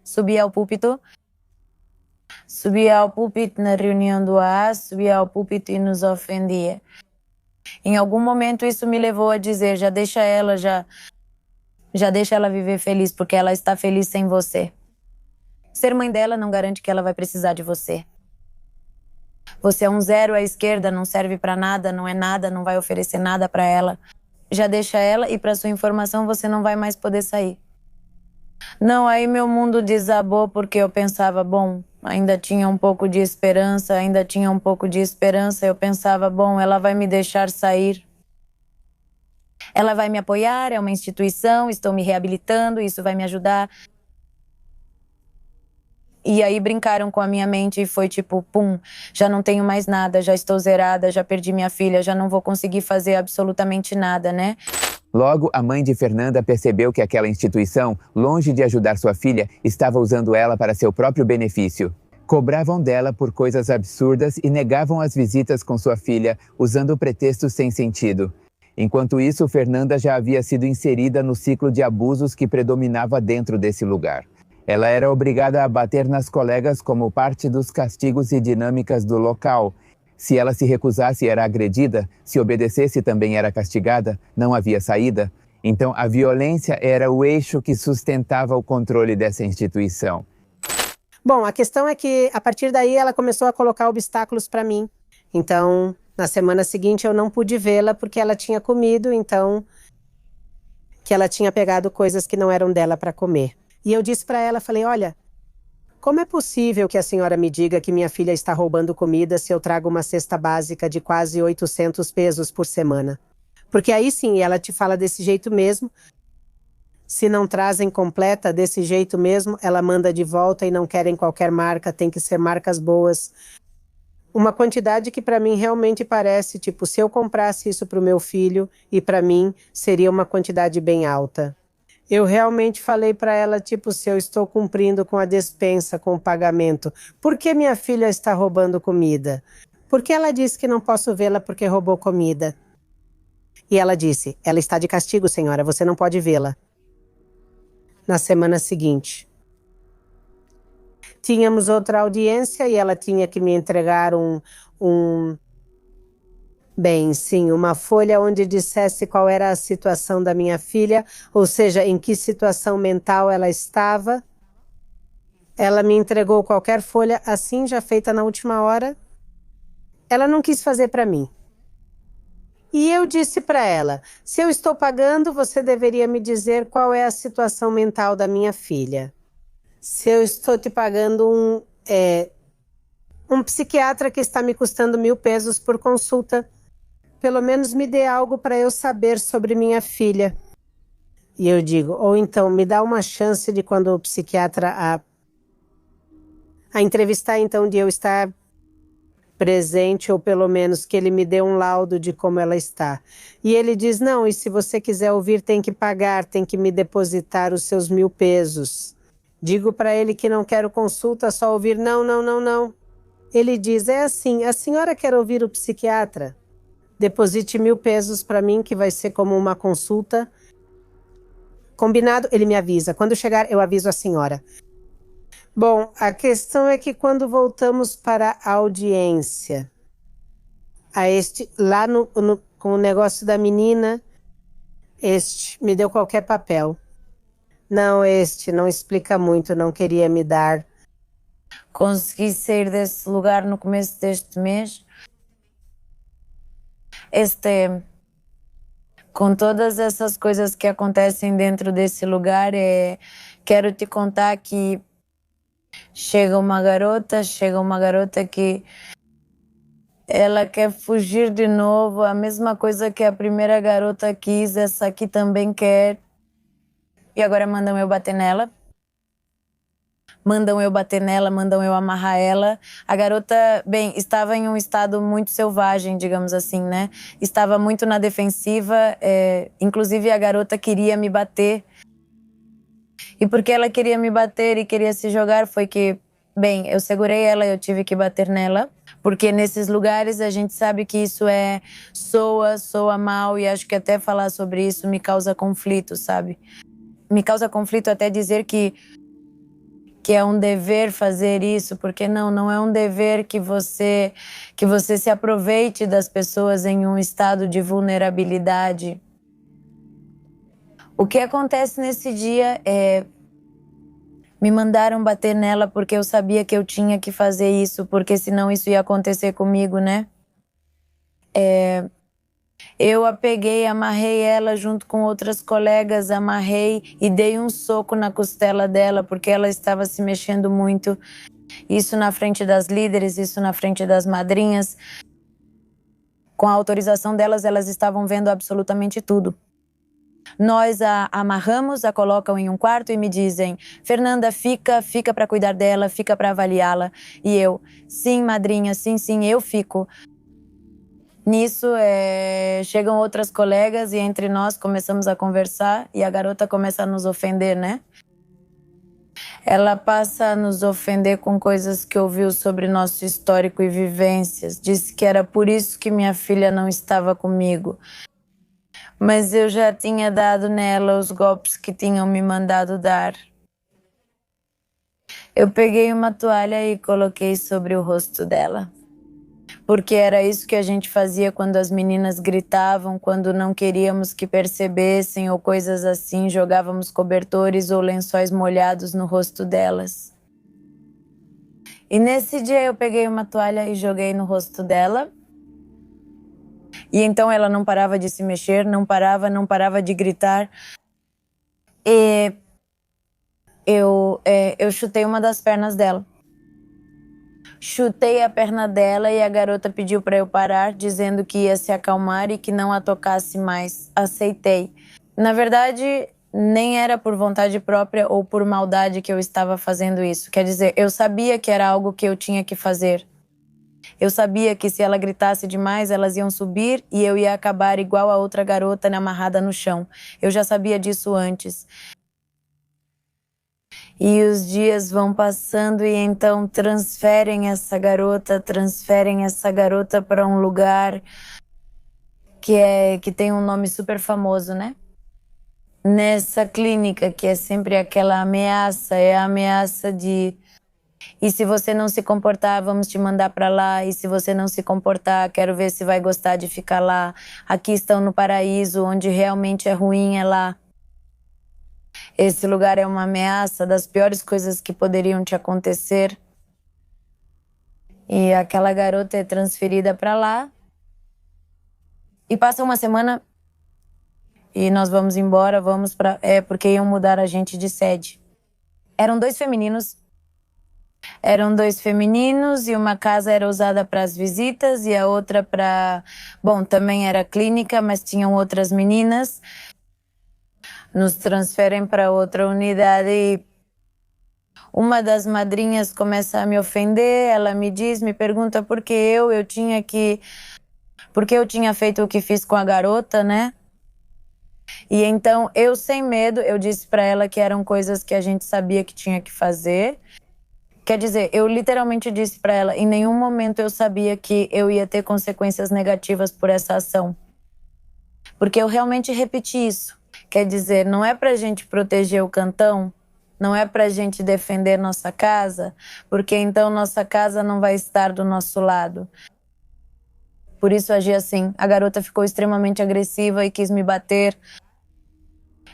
subia ao púlpito na reunião do AA, subia ao púlpito e nos ofendia. Em algum momento isso me levou a dizer, já deixa ela viver feliz, porque ela está feliz sem você. Ser mãe dela não garante que ela vai precisar de você. Você é um zero à esquerda, não serve para nada, não é nada, não vai oferecer nada para ela. Já deixa ela e, para sua informação, você não vai mais poder sair. Não, aí meu mundo desabou porque eu pensava, bom, ainda tinha um pouco de esperança, Eu pensava, bom, ela vai me deixar sair. Ela vai me apoiar, é uma instituição, estou me reabilitando, isso vai me ajudar. E aí brincaram com a minha mente e foi tipo, pum, já não tenho mais nada, já estou zerada, já perdi minha filha, já não vou conseguir fazer absolutamente nada, né? Logo, a mãe de Fernanda percebeu que aquela instituição, longe de ajudar sua filha, estava usando ela para seu próprio benefício. Cobravam dela por coisas absurdas e negavam as visitas com sua filha, usando pretextos sem sentido. Enquanto isso, Fernanda já havia sido inserida no ciclo de abusos que predominava dentro desse lugar. Ela era obrigada a bater nas colegas como parte dos castigos e dinâmicas do local. Se ela se recusasse, era agredida. Se obedecesse, também era castigada. Não havia saída. Então, a violência era o eixo que sustentava o controle dessa instituição. Bom, a questão é que, a partir daí, ela começou a colocar obstáculos para mim. Então, na semana seguinte, eu não pude vê-la porque ela tinha comido, então, que ela tinha pegado coisas que não eram dela para comer. E eu disse para ela, falei, olha, como é possível que a senhora me diga que minha filha está roubando comida se eu trago uma cesta básica de quase 800 pesos por semana? Porque aí sim, ela te fala desse jeito mesmo. Se não trazem completa, desse jeito mesmo, ela manda de volta e não querem qualquer marca, tem que ser marcas boas. Uma quantidade que para mim realmente parece, tipo, se eu comprasse isso para o meu filho e para mim, seria uma quantidade bem alta. Eu realmente falei para ela, tipo, se eu estou cumprindo com a despensa, com o pagamento, por que minha filha está roubando comida? Por que ela disse que não posso vê-la porque roubou comida? E ela disse, ela está de castigo, senhora, você não pode vê-la. Na semana seguinte, tínhamos outra audiência e ela tinha que me entregar uma folha onde dissesse qual era a situação da minha filha, ou seja, em que situação mental ela estava. Ela me entregou qualquer folha assim, já feita na última hora. Ela não quis fazer para mim. E eu disse para ela, se eu estou pagando, você deveria me dizer qual é a situação mental da minha filha. Se eu estou te pagando um psiquiatra que está me custando 1.000 pesos por consulta, pelo menos me dê algo para eu saber sobre minha filha. E eu digo, ou então me dá uma chance de quando o psiquiatra a entrevistar, então, de eu estar presente, ou pelo menos que ele me dê um laudo de como ela está. E ele diz, não, e se você quiser ouvir, tem que pagar, tem que me depositar os seus 1.000 pesos. Digo para ele que não quero consulta, só ouvir não, não, não, não. Ele diz, é assim, a senhora quer ouvir o psiquiatra? Deposite 1.000 pesos para mim, que vai ser como uma consulta. Combinado? Ele me avisa. Quando chegar, eu aviso a senhora. Bom, a questão é que quando voltamos para a audiência, lá com o negócio da menina, me deu qualquer papel. Não, não explica muito, não queria me dar. Consegui sair desse lugar no começo deste mês. Com todas essas coisas que acontecem dentro desse lugar, quero te contar que chega uma garota que ela quer fugir de novo, a mesma coisa que a primeira garota quis, essa aqui também quer. E agora mandam eu bater nela. Mandam eu amarrar ela. A garota, bem, estava em um estado muito selvagem, digamos assim, né? Estava muito na defensiva, inclusive a garota queria me bater. E porque ela queria me bater e queria se jogar, foi que, bem, eu segurei ela e eu tive que bater nela. Porque nesses lugares a gente sabe que isso soa mal, e acho que até falar sobre isso me causa conflito, sabe? Me causa conflito até dizer que é um dever fazer isso, porque não é um dever que você se aproveite das pessoas em um estado de vulnerabilidade. O que acontece nesse dia me mandaram bater nela porque eu sabia que eu tinha que fazer isso, porque senão isso ia acontecer comigo, né? Eu a peguei, amarrei ela junto com outras colegas, amarrei e dei um soco na costela dela, porque ela estava se mexendo muito. Isso na frente das líderes, isso na frente das madrinhas. Com a autorização delas, elas estavam vendo absolutamente tudo. Nós a amarramos, a colocam em um quarto e me dizem: Fernanda, fica para cuidar dela, fica para avaliá-la. E eu, sim, madrinha, sim, eu fico. Nisso, chegam outras colegas e entre nós começamos a conversar e a garota começa a nos ofender, né? Ela passa a nos ofender com coisas que ouviu sobre nosso histórico e vivências. Disse que era por isso que minha filha não estava comigo. Mas eu já tinha dado nela os golpes que tinham me mandado dar. Eu peguei uma toalha e coloquei sobre o rosto dela. Porque era isso que a gente fazia quando as meninas gritavam, quando não queríamos que percebessem ou coisas assim, jogávamos cobertores ou lençóis molhados no rosto delas. E nesse dia eu peguei uma toalha e joguei no rosto dela. E então ela não parava de se mexer, não parava de gritar. E eu chutei uma das pernas dela. Chutei a perna dela e a garota pediu para eu parar, dizendo que ia se acalmar e que não a tocasse mais. Aceitei. Na verdade, nem era por vontade própria ou por maldade que eu estava fazendo isso. Quer dizer, eu sabia que era algo que eu tinha que fazer. Eu sabia que se ela gritasse demais, elas iam subir e eu ia acabar igual a outra garota amarrada no chão. Eu já sabia disso antes. E os dias vão passando e então transferem essa garota para um lugar que tem um nome super famoso, né? Nessa clínica que é sempre aquela ameaça, é a ameaça de: e se você não se comportar, vamos te mandar para lá, e se você não se comportar, quero ver se vai gostar de ficar lá. Aqui estão no paraíso, onde realmente é ruim é lá. Esse lugar é uma ameaça das piores coisas que poderiam te acontecer. E aquela garota é transferida para lá. E passa uma semana e nós vamos embora, porque iam mudar a gente de sede. Eram dois femininos e uma casa era usada para as visitas e a outra para... Bom, também era clínica, mas tinham outras meninas. Nos transferem para outra unidade e uma das madrinhas começa a me ofender. Ela me pergunta por que eu tinha feito o que fiz com a garota, né? E então, eu sem medo, eu disse para ela que eram coisas que a gente sabia que tinha que fazer. Quer dizer, eu literalmente disse para ela, em nenhum momento eu sabia que eu ia ter consequências negativas por essa ação. Porque eu realmente repeti isso. Quer dizer, não é pra gente proteger o cantão, não é pra gente defender nossa casa, porque então nossa casa não vai estar do nosso lado. Por isso agi assim. A garota ficou extremamente agressiva e quis me bater.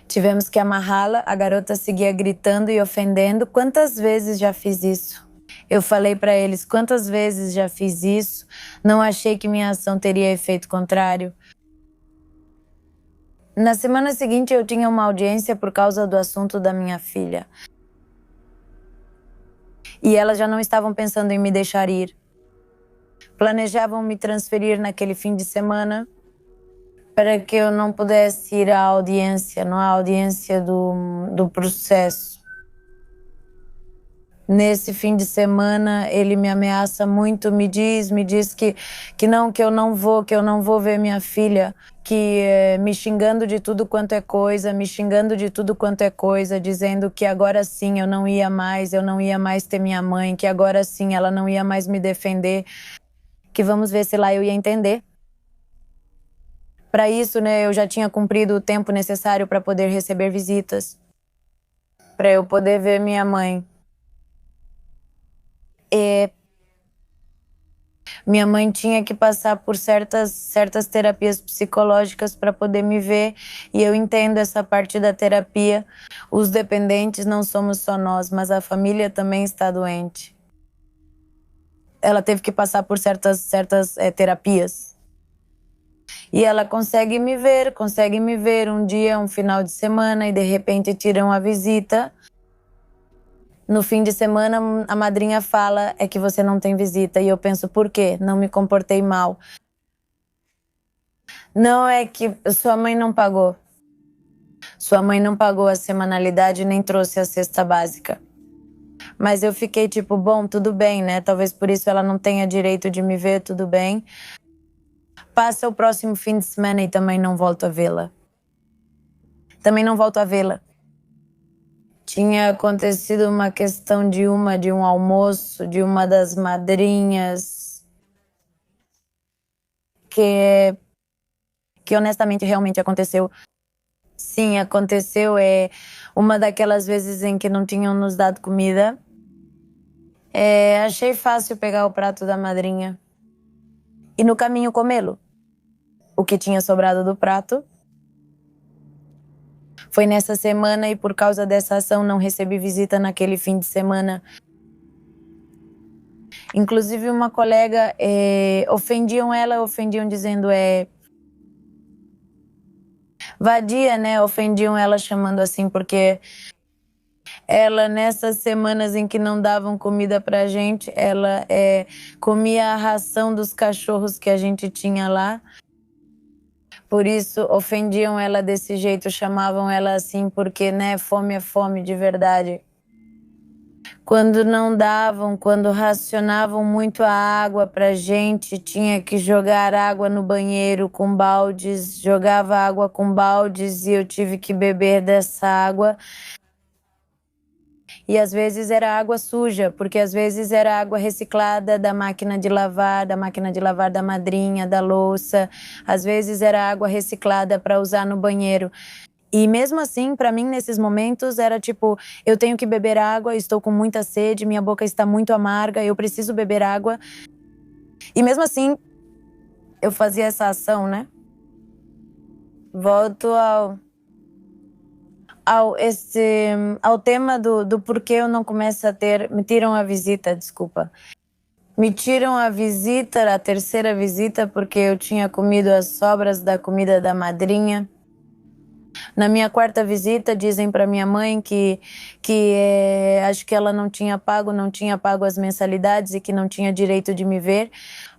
Tivemos que amarrá-la, a garota seguia gritando e ofendendo. Quantas vezes já fiz isso? Eu falei para eles quantas vezes já fiz isso. Não achei que minha ação teria efeito contrário. Na semana seguinte eu tinha uma audiência por causa do assunto da minha filha. E elas já não estavam pensando em me deixar ir. Planejavam me transferir naquele fim de semana para que eu não pudesse ir à audiência, não à audiência do processo. Nesse fim de semana, ele me ameaça muito, me diz que eu não vou ver minha filha, me xingando de tudo quanto é coisa, dizendo que agora sim eu não ia mais ter minha mãe, que agora sim ela não ia mais me defender, que vamos ver se lá eu ia entender. Para isso, né, eu já tinha cumprido o tempo necessário para poder receber visitas, para eu poder ver minha mãe. Minha mãe tinha que passar por certas terapias psicológicas para poder me ver, e eu entendo essa parte da terapia. Os dependentes não somos só nós, mas a família também está doente. Ela teve que passar por certas terapias. E ela consegue me ver um dia, um final de semana, e de repente tiram a visita. No fim de semana, a madrinha fala, é que você não tem visita. E eu penso, por quê? Não me comportei mal. Não, é que sua mãe não pagou. Sua mãe não pagou a semanalidade nem trouxe a cesta básica. Mas eu fiquei tipo, bom, tudo bem, né? Talvez por isso ela não tenha direito de me ver, tudo bem. Passa o próximo fim de semana e também não volto a vê-la. Tinha acontecido uma questão de um almoço de uma das madrinhas que honestamente realmente aconteceu. Sim, aconteceu. É uma daquelas vezes em que não tinham nos dado comida. Achei fácil pegar o prato da madrinha e no caminho comê-lo. O que tinha sobrado do prato. Foi nessa semana e por causa dessa ação não recebi visita naquele fim de semana. Inclusive uma colega, ofendiam dizendo vadia, né? Ofendiam ela chamando assim porque ela, nessas semanas em que não davam comida pra gente, ela comia a ração dos cachorros que a gente tinha lá. Por isso, ofendiam ela desse jeito, chamavam ela assim, porque, né, fome é fome de verdade. Quando não davam, quando racionavam muito a água pra gente, tinha que jogar água no banheiro com baldes, jogava água com baldes e eu tive que beber dessa água. E às vezes era água suja, porque às vezes era água reciclada da máquina de lavar da madrinha, da louça. Às vezes era água reciclada para usar no banheiro. E mesmo assim, para mim, nesses momentos, era tipo, eu tenho que beber água, estou com muita sede, minha boca está muito amarga, eu preciso beber água. E mesmo assim, eu fazia essa ação, né? Volto ao tema do porquê eu não começo a ter... Me tiram a visita, desculpa. Me tiram a visita, a terceira visita, porque eu tinha comido as sobras da comida da madrinha. Na minha quarta visita, dizem para minha mãe que acho que ela não tinha pago as mensalidades e que não tinha direito de me ver.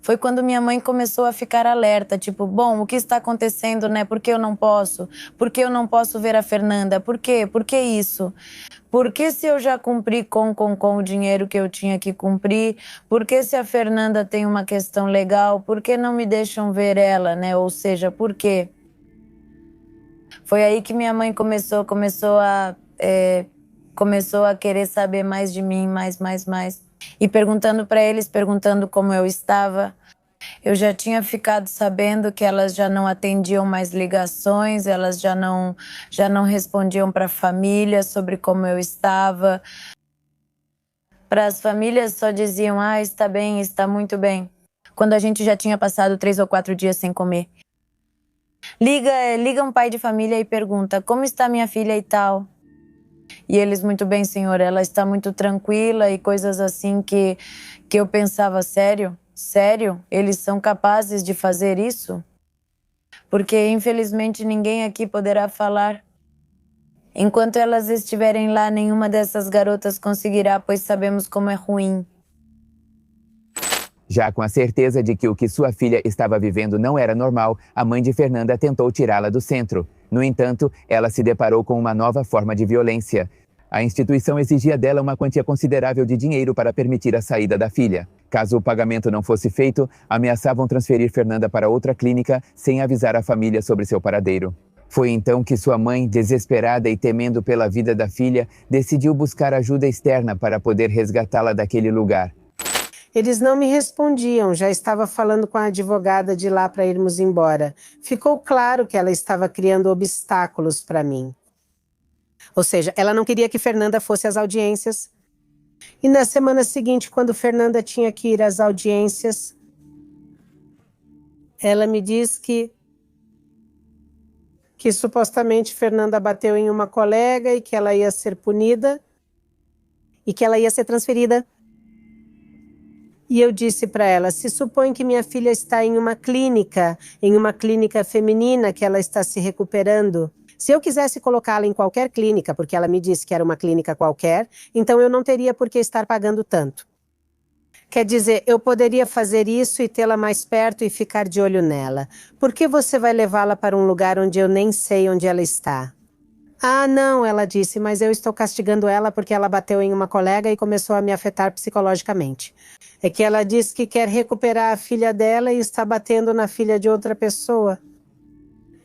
Foi quando minha mãe começou a ficar alerta, tipo, bom, o que está acontecendo, né? Por que eu não posso? Por que eu não posso ver a Fernanda? Por quê? Por que isso? Por que se eu já cumpri com o dinheiro que eu tinha que cumprir? Por que se a Fernanda tem uma questão legal? Por que não me deixam ver ela, né? Ou seja, por quê? Foi aí que minha mãe começou a querer saber mais de mim, mais. E perguntando para eles, perguntando como eu estava. Eu já tinha ficado sabendo que elas já não atendiam mais ligações, elas já não respondiam para a família sobre como eu estava. Para as famílias só diziam, está bem, está muito bem. Quando a gente já tinha passado 3 ou 4 dias sem comer. Liga um pai de família e pergunta, como está minha filha e tal? E eles, muito bem, senhor, ela está muito tranquila e coisas assim que eu pensava, sério? Sério? Eles são capazes de fazer isso? Porque, infelizmente, ninguém aqui poderá falar. Enquanto elas estiverem lá, nenhuma dessas garotas conseguirá, pois sabemos como é ruim. Já com a certeza de que o que sua filha estava vivendo não era normal, a mãe de Fernanda tentou tirá-la do centro. No entanto, ela se deparou com uma nova forma de violência. A instituição exigia dela uma quantia considerável de dinheiro para permitir a saída da filha. Caso o pagamento não fosse feito, ameaçavam transferir Fernanda para outra clínica sem avisar a família sobre seu paradeiro. Foi então que sua mãe, desesperada e temendo pela vida da filha, decidiu buscar ajuda externa para poder resgatá-la daquele lugar. Eles não me respondiam, já estava falando com a advogada de lá para irmos embora. Ficou claro que ela estava criando obstáculos para mim. Ou seja, ela não queria que Fernanda fosse às audiências. E na semana seguinte, quando Fernanda tinha que ir às audiências, ela me diz que supostamente Fernanda bateu em uma colega e que ela ia ser punida e que ela ia ser transferida. E eu disse para ela, se supõe que minha filha está em uma clínica feminina, que ela está se recuperando. Se eu quisesse colocá-la em qualquer clínica, porque ela me disse que era uma clínica qualquer, então eu não teria por que estar pagando tanto. Quer dizer, eu poderia fazer isso e tê-la mais perto e ficar de olho nela. Por que você vai levá-la para um lugar onde eu nem sei onde ela está? Ah, não, ela disse, mas eu estou castigando ela porque ela bateu em uma colega e começou a me afetar psicologicamente. É que ela diz que quer recuperar a filha dela e está batendo na filha de outra pessoa.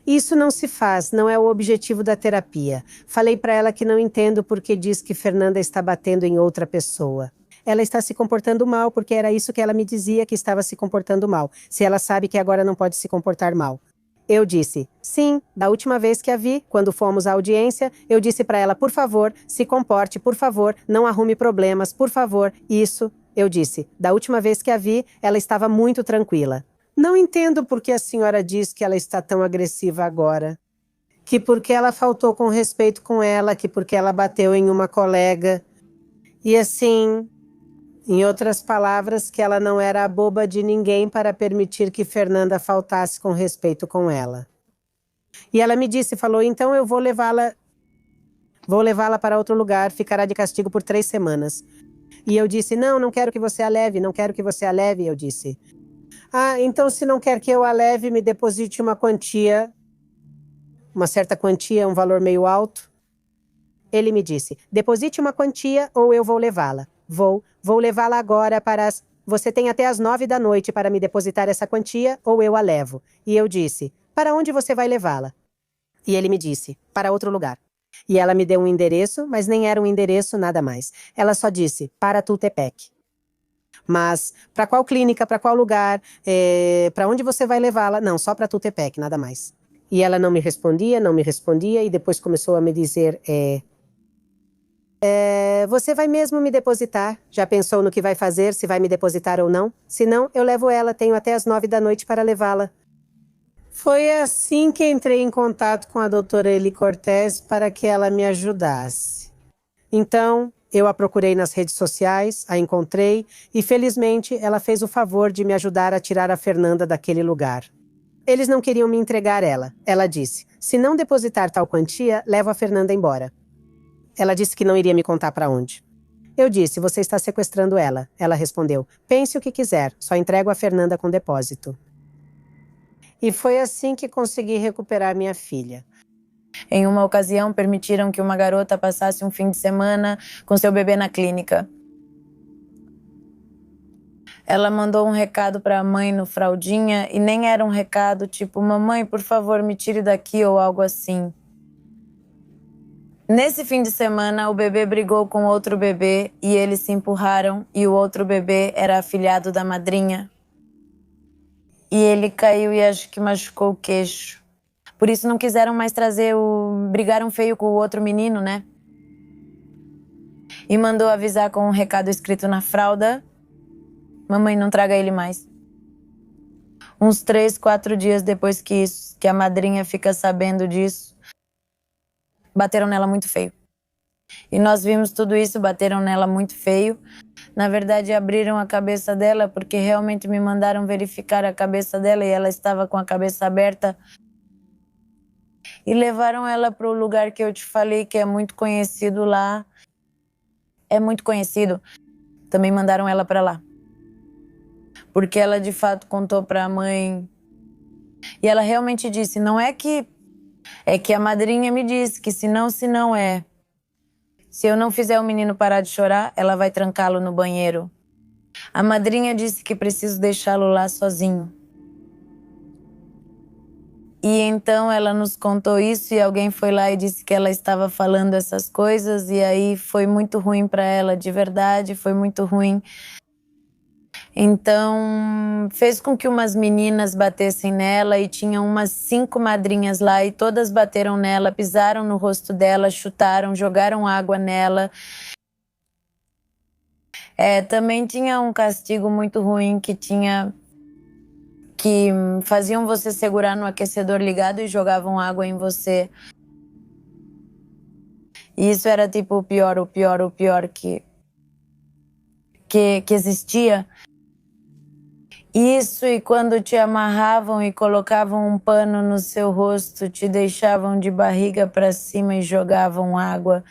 Isso não se faz, não é o objetivo da terapia. Falei para ela que não entendo porque diz que Fernanda está batendo em outra pessoa. Ela está se comportando mal porque era isso que ela me dizia, que estava se comportando mal. Se ela sabe que agora não pode se comportar mal. Eu disse, sim, da última vez que a vi, quando fomos à audiência, eu disse para ela, por favor, se comporte, por favor, não arrume problemas, por favor, isso. Eu disse, da última vez que a vi, ela estava muito tranquila. Não entendo por que a senhora diz que ela está tão agressiva agora. Que porque ela faltou com respeito com ela, que porque ela bateu em uma colega. E assim, em outras palavras, que ela não era a boba de ninguém para permitir que Fernanda faltasse com respeito com ela. E ela me disse, falou, então eu vou levá-la para outro lugar, ficará de castigo por 3 semanas. E eu disse, não quero que você a leve, não quero que você a leve, eu disse. Ah, então se não quer que eu a leve, me deposite uma quantia, uma certa quantia, um valor meio alto. Ele me disse, deposite uma quantia ou eu vou levá-la. Vou levá-la agora para as... Você tem até as 9 da noite para me depositar essa quantia ou eu a levo. E eu disse, para onde você vai levá-la? E ele me disse, para outro lugar. E ela me deu um endereço, mas nem era um endereço, nada mais. Ela só disse, para Tultepec. Mas, para qual clínica, para qual lugar, para onde você vai levá-la? Não, só para Tultepec, nada mais. E ela não me respondia, e depois começou a me dizer, você vai mesmo me depositar? Já pensou no que vai fazer, se vai me depositar ou não? Se não, eu levo ela, tenho até as 9 da noite para levá-la. Foi assim que entrei em contato com a doutora Eli Cortez para que ela me ajudasse. Então, eu a procurei nas redes sociais, a encontrei e, felizmente, ela fez o favor de me ajudar a tirar a Fernanda daquele lugar. Eles não queriam me entregar ela. Ela disse, se não depositar tal quantia, levo a Fernanda embora. Ela disse que não iria me contar para onde. Eu disse, você está sequestrando ela. Ela respondeu, pense o que quiser, só entrego a Fernanda com depósito. E foi assim que consegui recuperar minha filha. Em uma ocasião, permitiram que uma garota passasse um fim de semana com seu bebê na clínica. Ela mandou um recado para a mãe no fraldinha e nem era um recado tipo, mamãe, por favor, me tire daqui ou algo assim. Nesse fim de semana, o bebê brigou com outro bebê e eles se empurraram e o outro bebê era afilhado da madrinha. E ele caiu e acho que machucou o queixo. Por isso não quiseram mais trazer brigaram feio com o outro menino, né? E mandou avisar com um recado escrito na fralda: mamãe, não traga ele mais. Uns 3, 4 dias depois que a madrinha fica sabendo disso, bateram nela muito feio. E nós vimos tudo isso, bateram nela muito feio. Na verdade, abriram a cabeça dela, porque realmente me mandaram verificar a cabeça dela e ela estava com a cabeça aberta. E levaram ela para o lugar que eu te falei, que é muito conhecido lá. É muito conhecido. Também mandaram ela para lá. Porque ela de fato contou para a mãe. E ela realmente disse, não é que... É que a madrinha me disse que se não é. Se eu não fizer o menino parar de chorar, ela vai trancá-lo no banheiro. A madrinha disse que preciso deixá-lo lá sozinho. E então ela nos contou isso e alguém foi lá e disse que ela estava falando essas coisas e aí foi muito ruim para ela, de verdade, foi muito ruim. Então fez com que umas meninas batessem nela e tinham umas 5 madrinhas lá e todas bateram nela, pisaram no rosto dela, chutaram, jogaram água nela. Também tinha um castigo muito ruim que faziam você segurar no aquecedor ligado e jogavam água em você. E isso era tipo o pior que existia. Isso, e quando te amarravam e colocavam um pano no seu rosto, te deixavam de barriga para cima e jogavam água.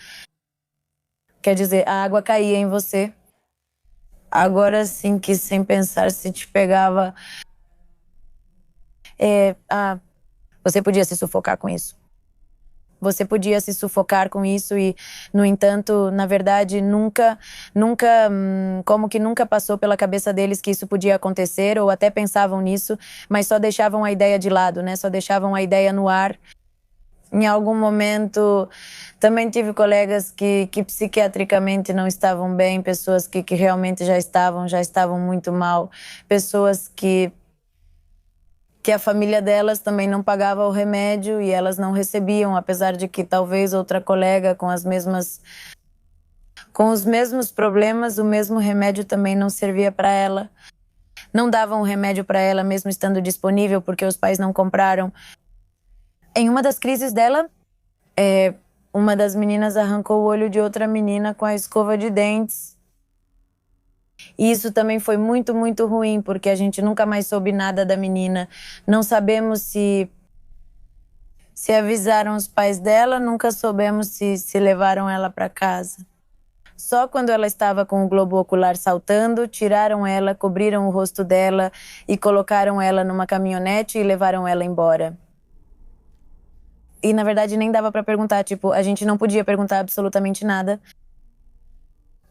Quer dizer, a água caía em você. Agora sim que sem pensar se te pegava... você podia se sufocar com isso. Você podia se sufocar com isso e, no entanto, na verdade, nunca passou pela cabeça deles que isso podia acontecer ou até pensavam nisso, mas só deixavam a ideia de lado, né? Só deixavam a ideia no ar. Em algum momento, também tive colegas que psiquiatricamente não estavam bem, pessoas que realmente já estavam muito mal, pessoas que a família delas também não pagava o remédio e elas não recebiam, apesar de que talvez outra colega com os mesmos problemas, o mesmo remédio também não servia para ela. Não davam o remédio para ela mesmo estando disponível porque os pais não compraram. Em uma das crises dela, uma das meninas arrancou o olho de outra menina com a escova de dentes. E isso também foi muito, muito ruim, porque a gente nunca mais soube nada da menina. Não sabemos se avisaram os pais dela, nunca soubemos se levaram ela para casa. Só quando ela estava com o globo ocular saltando, tiraram ela, cobriram o rosto dela e colocaram ela numa caminhonete e levaram ela embora. E na verdade nem dava para perguntar, a gente não podia perguntar absolutamente nada.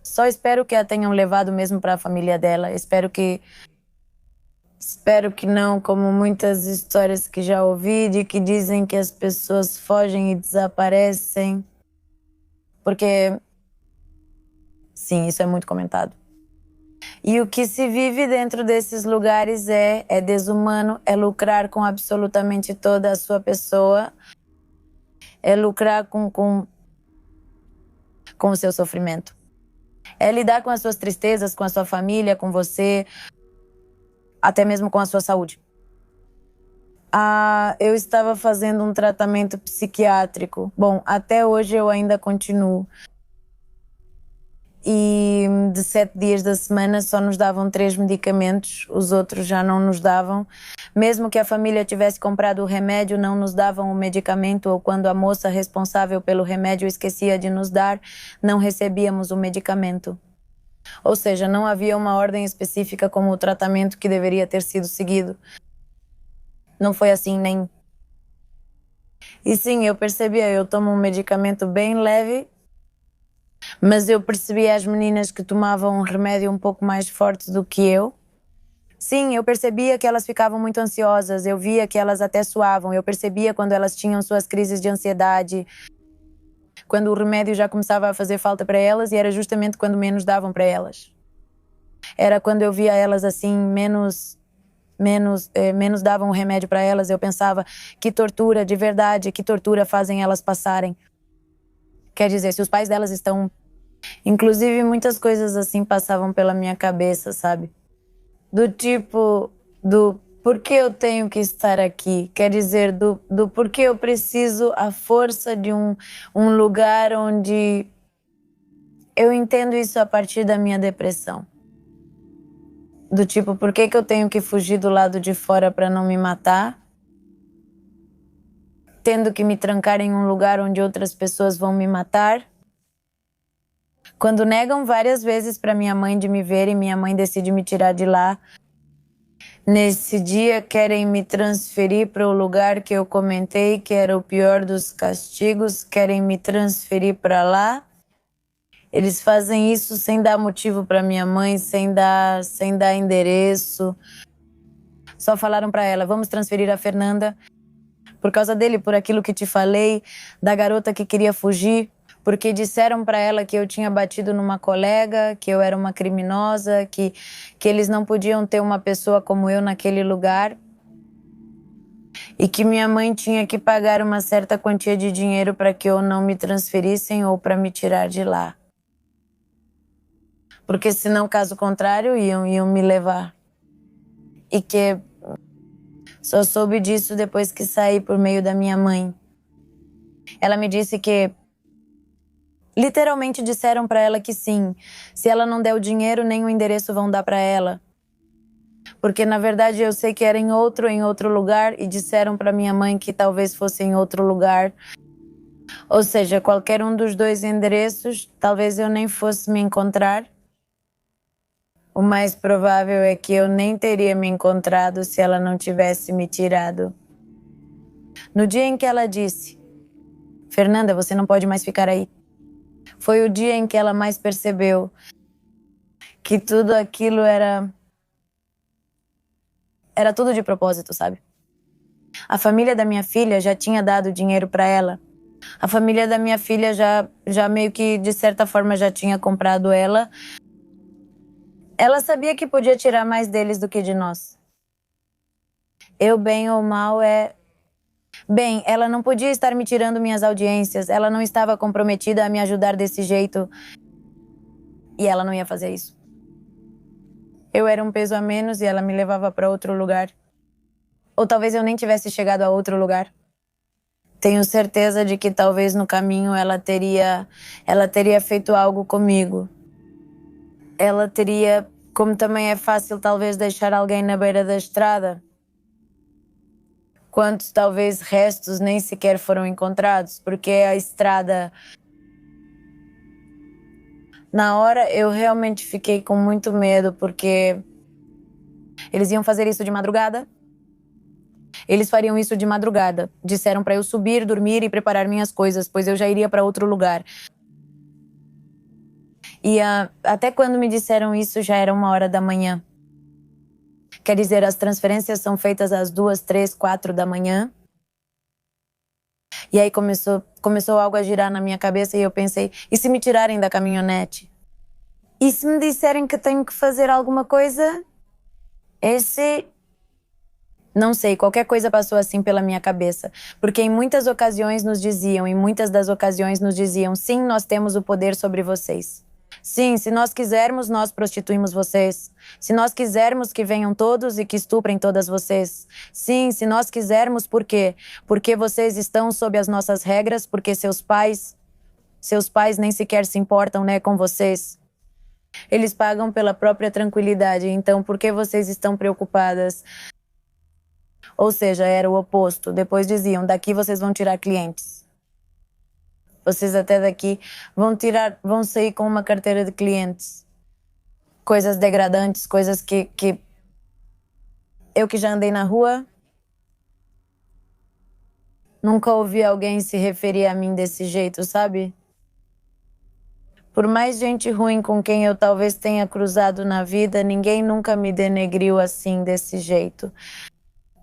Só espero que a tenham levado mesmo para a família dela. Espero que não, como muitas histórias que já ouvi, de que dizem que as pessoas fogem e desaparecem. Porque, sim, isso é muito comentado. E o que se vive dentro desses lugares é desumano, é lucrar com absolutamente toda a sua pessoa, é lucrar com o seu sofrimento. É lidar com as suas tristezas, com a sua família, com você, até mesmo com a sua saúde. Eu estava fazendo um tratamento psiquiátrico. Bom, até hoje eu ainda continuo. E de 7 dias da semana só nos davam 3 medicamentos, os outros já não nos davam. Mesmo que a família tivesse comprado o remédio, não nos davam o medicamento, ou quando a moça responsável pelo remédio esquecia de nos dar, não recebíamos o medicamento. Ou seja, não havia uma ordem específica como o tratamento que deveria ter sido seguido. Não foi assim nem... E sim, eu percebia, eu tomo um medicamento bem leve, mas eu percebia as meninas que tomavam um remédio um pouco mais forte do que eu. Sim, eu percebia que elas ficavam muito ansiosas, eu via que elas até suavam, eu percebia quando elas tinham suas crises de ansiedade, quando o remédio já começava a fazer falta para elas, e era justamente quando menos davam para elas. Era quando eu via elas assim, menos davam o remédio para elas. Eu pensava, que tortura, de verdade, que tortura fazem elas passarem. Quer dizer, se os pais delas estão... Inclusive, muitas coisas assim passavam pela minha cabeça, sabe? Do tipo, por que eu tenho que estar aqui? Quer dizer, do porquê eu preciso a força de um lugar onde... Eu entendo isso a partir da minha depressão. Do tipo, por que eu tenho que fugir do lado de fora para não me matar? Tendo que me trancar em um lugar onde outras pessoas vão me matar? Quando negam várias vezes para minha mãe de me ver e minha mãe decide me tirar de lá, nesse dia querem me transferir para o lugar que eu comentei que era o pior dos castigos, querem me transferir para lá. Eles fazem isso sem dar motivo para minha mãe, sem dar endereço. Só falaram para ela, vamos transferir a Fernanda por causa dele, por aquilo que te falei, da garota que queria fugir, porque disseram para ela que eu tinha batido numa colega, que eu era uma criminosa, que eles não podiam ter uma pessoa como eu naquele lugar e que minha mãe tinha que pagar uma certa quantia de dinheiro para que eu não me transferissem ou para me tirar de lá. Porque senão, caso contrário, iam me levar. E que só soube disso depois que saí por meio da minha mãe. Ela me disse que literalmente disseram para ela que sim, se ela não der o dinheiro, nem o endereço vão dar para ela. Porque na verdade eu sei que era em outro lugar e disseram para minha mãe que talvez fosse em outro lugar. Ou seja, qualquer um dos dois endereços, talvez eu nem fosse me encontrar. O mais provável é que eu nem teria me encontrado se ela não tivesse me tirado. No dia em que ela disse, Fernanda, você não pode mais ficar aí. Foi o dia em que ela mais percebeu que tudo aquilo era tudo de propósito, sabe? A família da minha filha já tinha dado dinheiro para ela. A família da minha filha já meio que, de certa forma, já tinha comprado ela. Ela sabia que podia tirar mais deles do que de nós. Eu, bem ou mal, Bem, ela não podia estar me tirando minhas audiências. Ela não estava comprometida a me ajudar desse jeito. E ela não ia fazer isso. Eu era um peso a menos e ela me levava para outro lugar. Ou talvez eu nem tivesse chegado a outro lugar. Tenho certeza de que talvez no caminho ela teria feito algo comigo. Ela teria, como também é fácil talvez deixar alguém na beira da estrada. Quantos talvez restos nem sequer foram encontrados, porque a estrada... Na hora eu realmente fiquei com muito medo, porque eles iam fazer isso de madrugada. Eles fariam isso de madrugada. Disseram para eu subir, dormir e preparar minhas coisas, pois eu já iria para outro lugar. E até quando me disseram isso já era 1h da manhã. Quer dizer, as transferências são feitas às 2, 3, 4 da manhã. E aí começou algo a girar na minha cabeça e eu pensei, e se me tirarem da caminhonete? E se me disserem que tenho que fazer alguma coisa? Não sei, qualquer coisa passou assim pela minha cabeça. Porque em muitas das ocasiões nos diziam, sim, nós temos o poder sobre vocês. Sim, se nós quisermos, nós prostituímos vocês. Se nós quisermos que venham todos e que estuprem todas vocês. Sim, se nós quisermos, por quê? Porque vocês estão sob as nossas regras, porque seus pais nem sequer se importam, né, com vocês. Eles pagam pela própria tranquilidade, então por que vocês estão preocupadas? Ou seja, era o oposto. Depois diziam, daqui vocês vão tirar clientes. Vocês até daqui vão sair com uma carteira de clientes. Coisas degradantes, coisas que eu que já andei na rua, nunca ouvi alguém se referir a mim desse jeito, sabe? Por mais gente ruim com quem eu talvez tenha cruzado na vida, ninguém nunca me denegriu assim, desse jeito.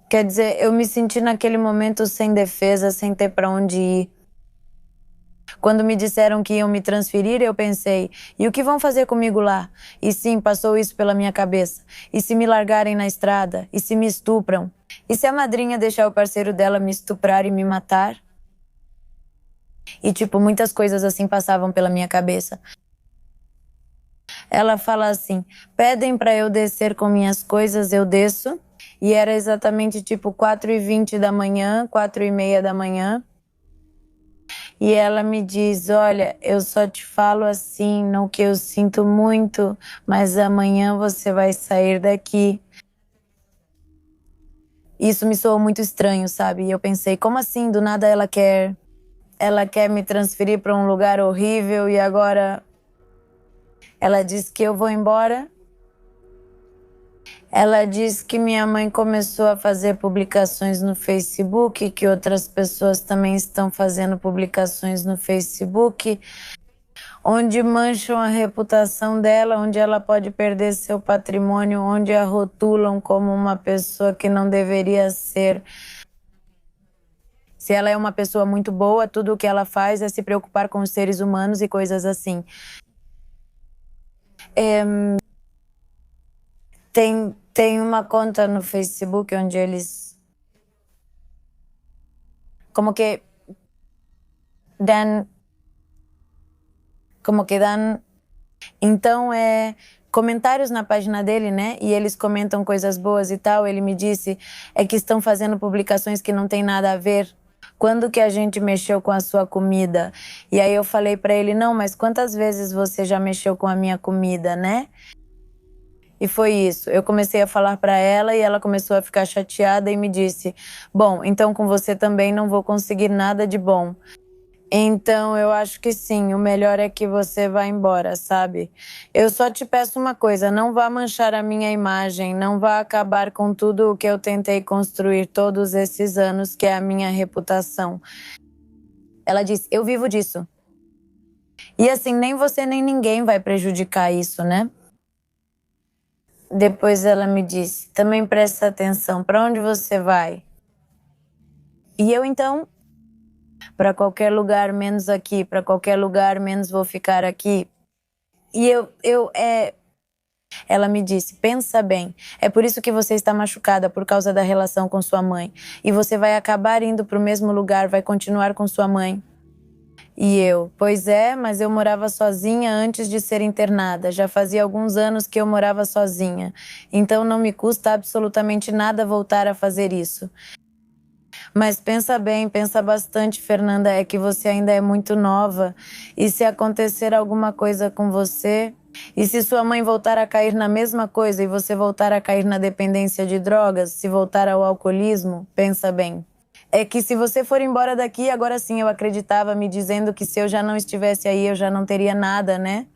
Quer dizer, eu me senti naquele momento sem defesa, sem ter para onde ir. Quando me disseram que iam me transferir, eu pensei, e o que vão fazer comigo lá? E sim, passou isso pela minha cabeça. E se me largarem na estrada? E se me estupram? E se a madrinha deixar o parceiro dela me estuprar e me matar? E tipo, muitas coisas assim passavam pela minha cabeça. Ela fala assim, pedem para eu descer com minhas coisas, eu desço. E era exatamente tipo 4h20 da manhã, 4h30 da manhã. E ela me diz, olha, eu só te falo assim, no que eu sinto muito, mas amanhã você vai sair daqui. Isso me soou muito estranho, sabe? E eu pensei, como assim? Do nada ela quer me transferir para um lugar horrível e agora ela diz que eu vou embora. Ela diz que minha mãe começou a fazer publicações no Facebook, que outras pessoas também estão fazendo publicações no Facebook, onde mancham a reputação dela, onde ela pode perder seu patrimônio, onde a rotulam como uma pessoa que não deveria ser. Se ela é uma pessoa muito boa, tudo o que ela faz é se preocupar com os seres humanos e coisas assim. Tem uma conta no Facebook onde eles como que dan então comentários na página dele, né? E eles comentam coisas boas e tal. Ele me disse que estão fazendo publicações que não tem nada a ver. Quando que a gente mexeu com a sua comida? E aí eu falei pra ele, não, mas quantas vezes você já mexeu com a minha comida, né? E foi isso. Eu comecei a falar pra ela e ela começou a ficar chateada e me disse, bom, então com você também não vou conseguir nada de bom. Então eu acho que sim, o melhor é que você vá embora, sabe? Eu só te peço uma coisa, não vá manchar a minha imagem, não vá acabar com tudo o que eu tentei construir todos esses anos, que é a minha reputação. Ela disse, eu vivo disso. E assim, nem você nem ninguém vai prejudicar isso, né? Depois ela me disse, também presta atenção, para onde você vai? E eu então, para qualquer lugar menos aqui, para qualquer lugar menos vou ficar aqui. E ela me disse, pensa bem, é por isso que você está machucada, por causa da relação com sua mãe. E você vai acabar indo para o mesmo lugar, vai continuar com sua mãe. E eu, pois é, mas eu morava sozinha antes de ser internada. Já fazia alguns anos que eu morava sozinha. Então não me custa absolutamente nada voltar a fazer isso. Mas pensa bem, pensa bastante, Fernanda, é que você ainda é muito nova. E se acontecer alguma coisa com você, e se sua mãe voltar a cair na mesma coisa e você voltar a cair na dependência de drogas, se voltar ao alcoolismo, pensa bem. É que se você for embora daqui, agora sim eu acreditava me dizendo que se eu já não estivesse aí, eu já não teria nada, né?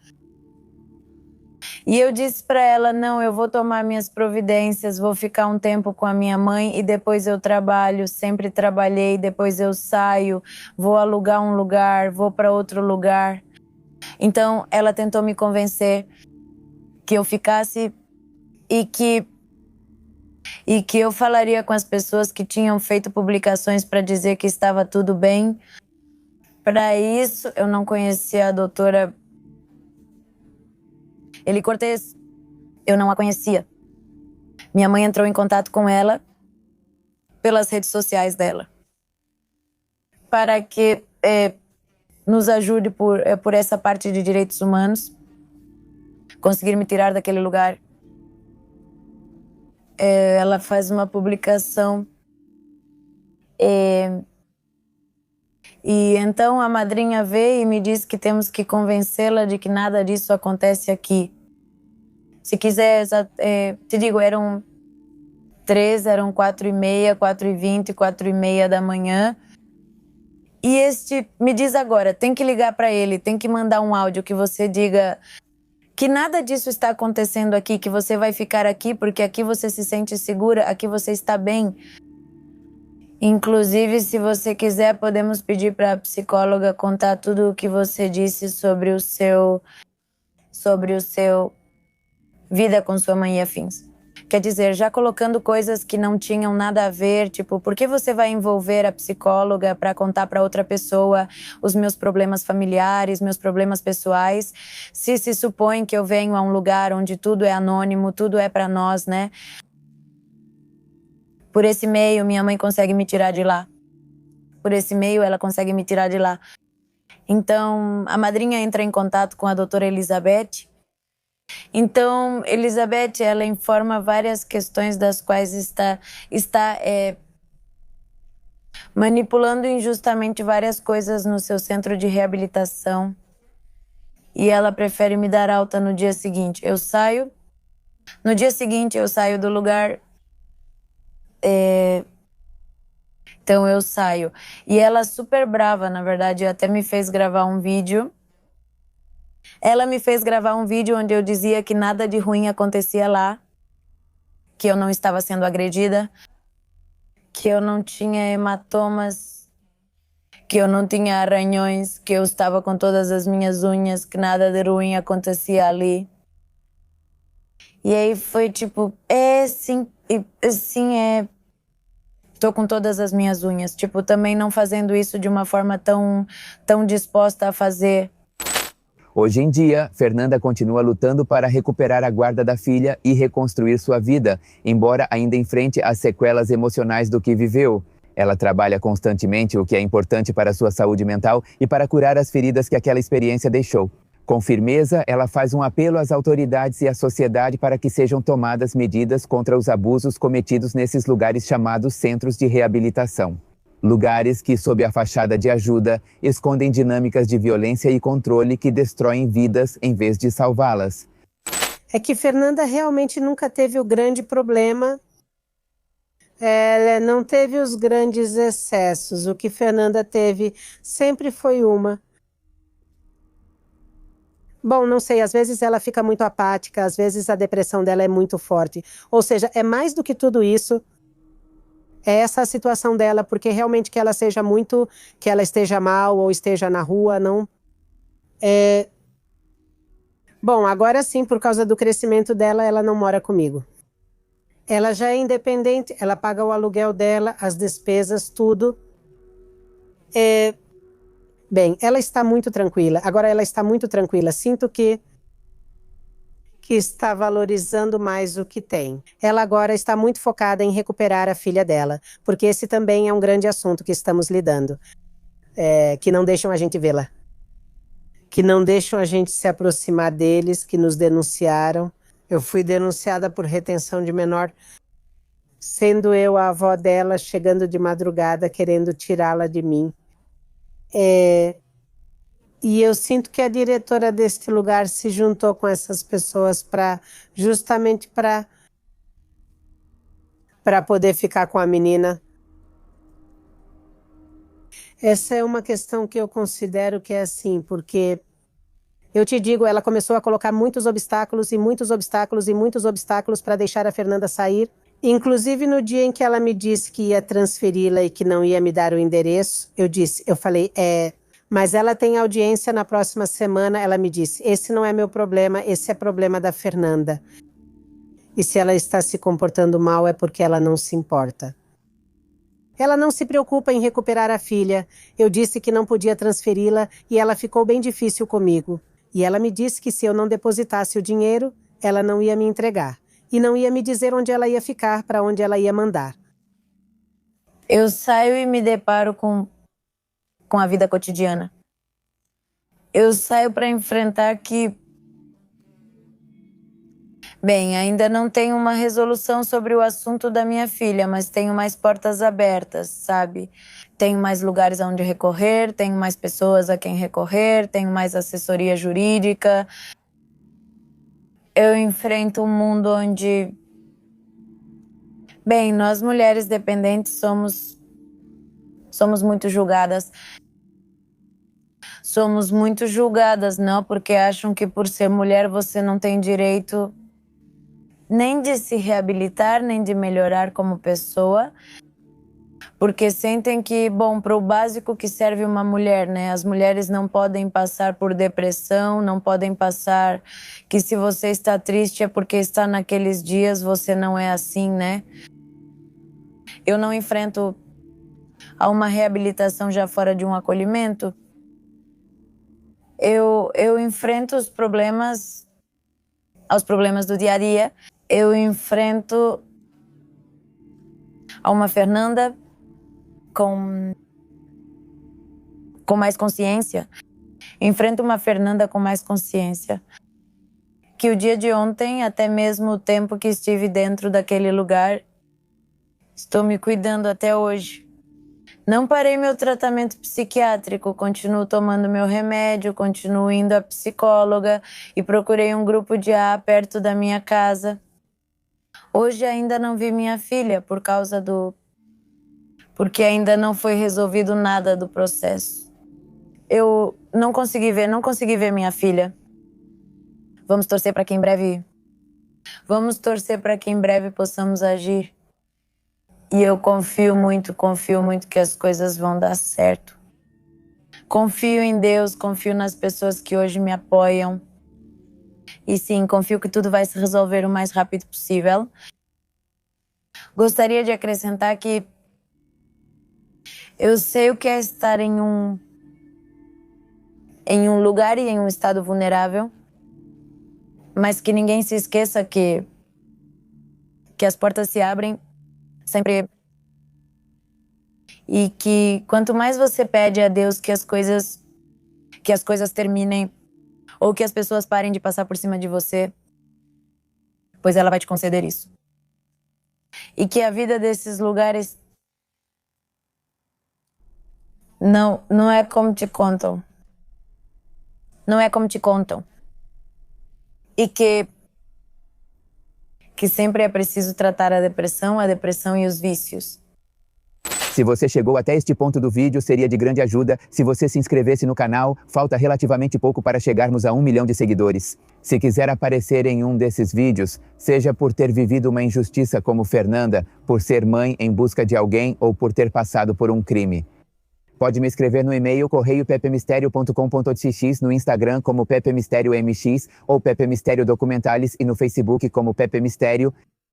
E eu disse para ela, não, eu vou tomar minhas providências, vou ficar um tempo com a minha mãe e depois eu trabalho, sempre trabalhei, depois eu saio, vou alugar um lugar, vou para outro lugar. Então ela tentou me convencer que eu ficasse e que eu falaria com as pessoas que tinham feito publicações para dizer que estava tudo bem. Para isso, eu não conhecia a doutora Eli Cortez. Eu não a conhecia. Minha mãe entrou em contato com ela pelas redes sociais dela para que nos ajude por essa parte de direitos humanos, conseguir me tirar daquele lugar. Ela faz uma publicação e então a madrinha veio e me disse que temos que convencê-la de que nada disso acontece aqui. Se quiser, te digo, eram 4h30, 4h20, 4h30 da manhã. E me diz agora, tem que ligar para ele, tem que mandar um áudio que você diga que nada disso está acontecendo aqui, que você vai ficar aqui porque aqui você se sente segura, aqui você está bem. Inclusive, se você quiser, podemos pedir para a psicóloga contar tudo o que você disse sobre o seu vida com sua mãe e afins. Quer dizer, já colocando coisas que não tinham nada a ver, tipo, por que você vai envolver a psicóloga para contar para outra pessoa os meus problemas familiares, meus problemas pessoais, se supõe que eu venho a um lugar onde tudo é anônimo, tudo é para nós, né? Por esse meio, minha mãe consegue me tirar de lá. Por esse meio, ela consegue me tirar de lá. Então, a madrinha entra em contato com a doutora Elizabeth. Então, Elizabeth, ela informa várias questões das quais está manipulando injustamente várias coisas no seu centro de reabilitação. E ela prefere me dar alta no dia seguinte. No dia seguinte eu saio do lugar. Então eu saio. E ela super brava, na verdade, até me fez gravar um vídeo. Ela me fez gravar um vídeo onde eu dizia que nada de ruim acontecia lá, que eu não estava sendo agredida, que eu não tinha hematomas, que eu não tinha arranhões, que eu estava com todas as minhas unhas, que nada de ruim acontecia ali. E aí foi tipo, sim, tô com todas as minhas unhas, tipo, também não fazendo isso de uma forma tão disposta a fazer. Hoje em dia, Fernanda continua lutando para recuperar a guarda da filha e reconstruir sua vida, embora ainda enfrente as sequelas emocionais do que viveu. Ela trabalha constantemente, o que é importante para sua saúde mental e para curar as feridas que aquela experiência deixou. Com firmeza, ela faz um apelo às autoridades e à sociedade para que sejam tomadas medidas contra os abusos cometidos nesses lugares chamados centros de reabilitação. Lugares que, sob a fachada de ajuda, escondem dinâmicas de violência e controle que destroem vidas em vez de salvá-las. É que Fernanda realmente nunca teve o grande problema. Ela não teve os grandes excessos. O que Fernanda teve sempre foi uma. Bom, não sei, às vezes ela fica muito apática, às vezes a depressão dela é muito forte. Ou seja, é mais do que tudo isso. É essa a situação dela, porque realmente que ela seja muito, que ela esteja mal ou esteja na rua, não. Bom, agora sim, por causa do crescimento dela, ela não mora comigo. Ela já é independente, ela paga o aluguel dela, as despesas, tudo. Bem, ela está muito tranquila. Agora ela está muito tranquila. Sinto que está valorizando mais o que tem. Ela agora está muito focada em recuperar a filha dela, porque esse também é um grande assunto que estamos lidando, que não deixam a gente vê-la, que não deixam a gente se aproximar deles, que nos denunciaram. Eu fui denunciada por retenção de menor, sendo eu a avó dela, chegando de madrugada, querendo tirá-la de mim. E eu sinto que a diretora deste lugar se juntou com essas pessoas justamente para poder ficar com a menina. Essa é uma questão que eu considero que é assim, porque eu te digo, ela começou a colocar muitos obstáculos e muitos obstáculos e muitos obstáculos para deixar a Fernanda sair. Inclusive no dia em que ela me disse que ia transferi-la e que não ia me dar o endereço, eu falei, mas ela tem audiência na próxima semana. Ela me disse, esse não é meu problema, esse é problema da Fernanda. E se ela está se comportando mal é porque ela não se importa. Ela não se preocupa em recuperar a filha. Eu disse que não podia transferi-la e ela ficou bem difícil comigo. E ela me disse que se eu não depositasse o dinheiro, ela não ia me entregar. E não ia me dizer onde ela ia ficar, para onde ela ia mandar. Eu saio e me deparo com a vida cotidiana. Eu saio para enfrentar que, bem, ainda não tenho uma resolução sobre o assunto da minha filha, mas tenho mais portas abertas, sabe? Tenho mais lugares aonde recorrer, tenho mais pessoas a quem recorrer, tenho mais assessoria jurídica. Eu enfrento um mundo onde, bem, nós mulheres dependentes somos muito julgadas. Somos muito julgadas, não? Porque acham que por ser mulher você não tem direito nem de se reabilitar, nem de melhorar como pessoa. Porque sentem que, bom, para o básico que serve uma mulher, né? As mulheres não podem passar por depressão, não podem passar que se você está triste é porque está naqueles dias, você não é assim, né? Eu não enfrento a uma reabilitação já fora de um acolhimento. Eu enfrento os problemas do dia a dia. Eu enfrento a uma Fernanda com mais consciência. Enfrento uma Fernanda com mais consciência. Que o dia de ontem, até mesmo o tempo que estive dentro daquele lugar, estou me cuidando até hoje. Não parei meu tratamento psiquiátrico, continuo tomando meu remédio, continuo indo à psicóloga e procurei um grupo de AA perto da minha casa. Hoje ainda não vi minha filha porque ainda não foi resolvido nada do processo. Eu não consegui ver minha filha. Vamos torcer para que em breve possamos agir. E eu confio muito que as coisas vão dar certo. Confio em Deus, confio nas pessoas que hoje me apoiam. E sim, confio que tudo vai se resolver o mais rápido possível. Gostaria de acrescentar que eu sei o que é estar em um lugar e em um estado vulnerável, mas que ninguém se esqueça que as portas se abrem sempre. E que quanto mais você pede a Deus que as coisas terminem ou que as pessoas parem de passar por cima de você, pois ela vai te conceder isso. E que a vida desses lugares não é como te contam. Não é como te contam. E que sempre é preciso tratar a depressão e os vícios. Se você chegou até este ponto do vídeo, seria de grande ajuda se você se inscrevesse no canal. Falta relativamente pouco para chegarmos a 1 milhão de seguidores. Se quiser aparecer em um desses vídeos, seja por ter vivido uma injustiça como Fernanda, por ser mãe em busca de alguém ou por ter passado por um crime. Pode me escrever no e-mail correio.pepemisterio.com.tx, no Instagram como Pepe Mistério MX ou Pepe Mistério Documentalis e no Facebook como Pepe Mistério.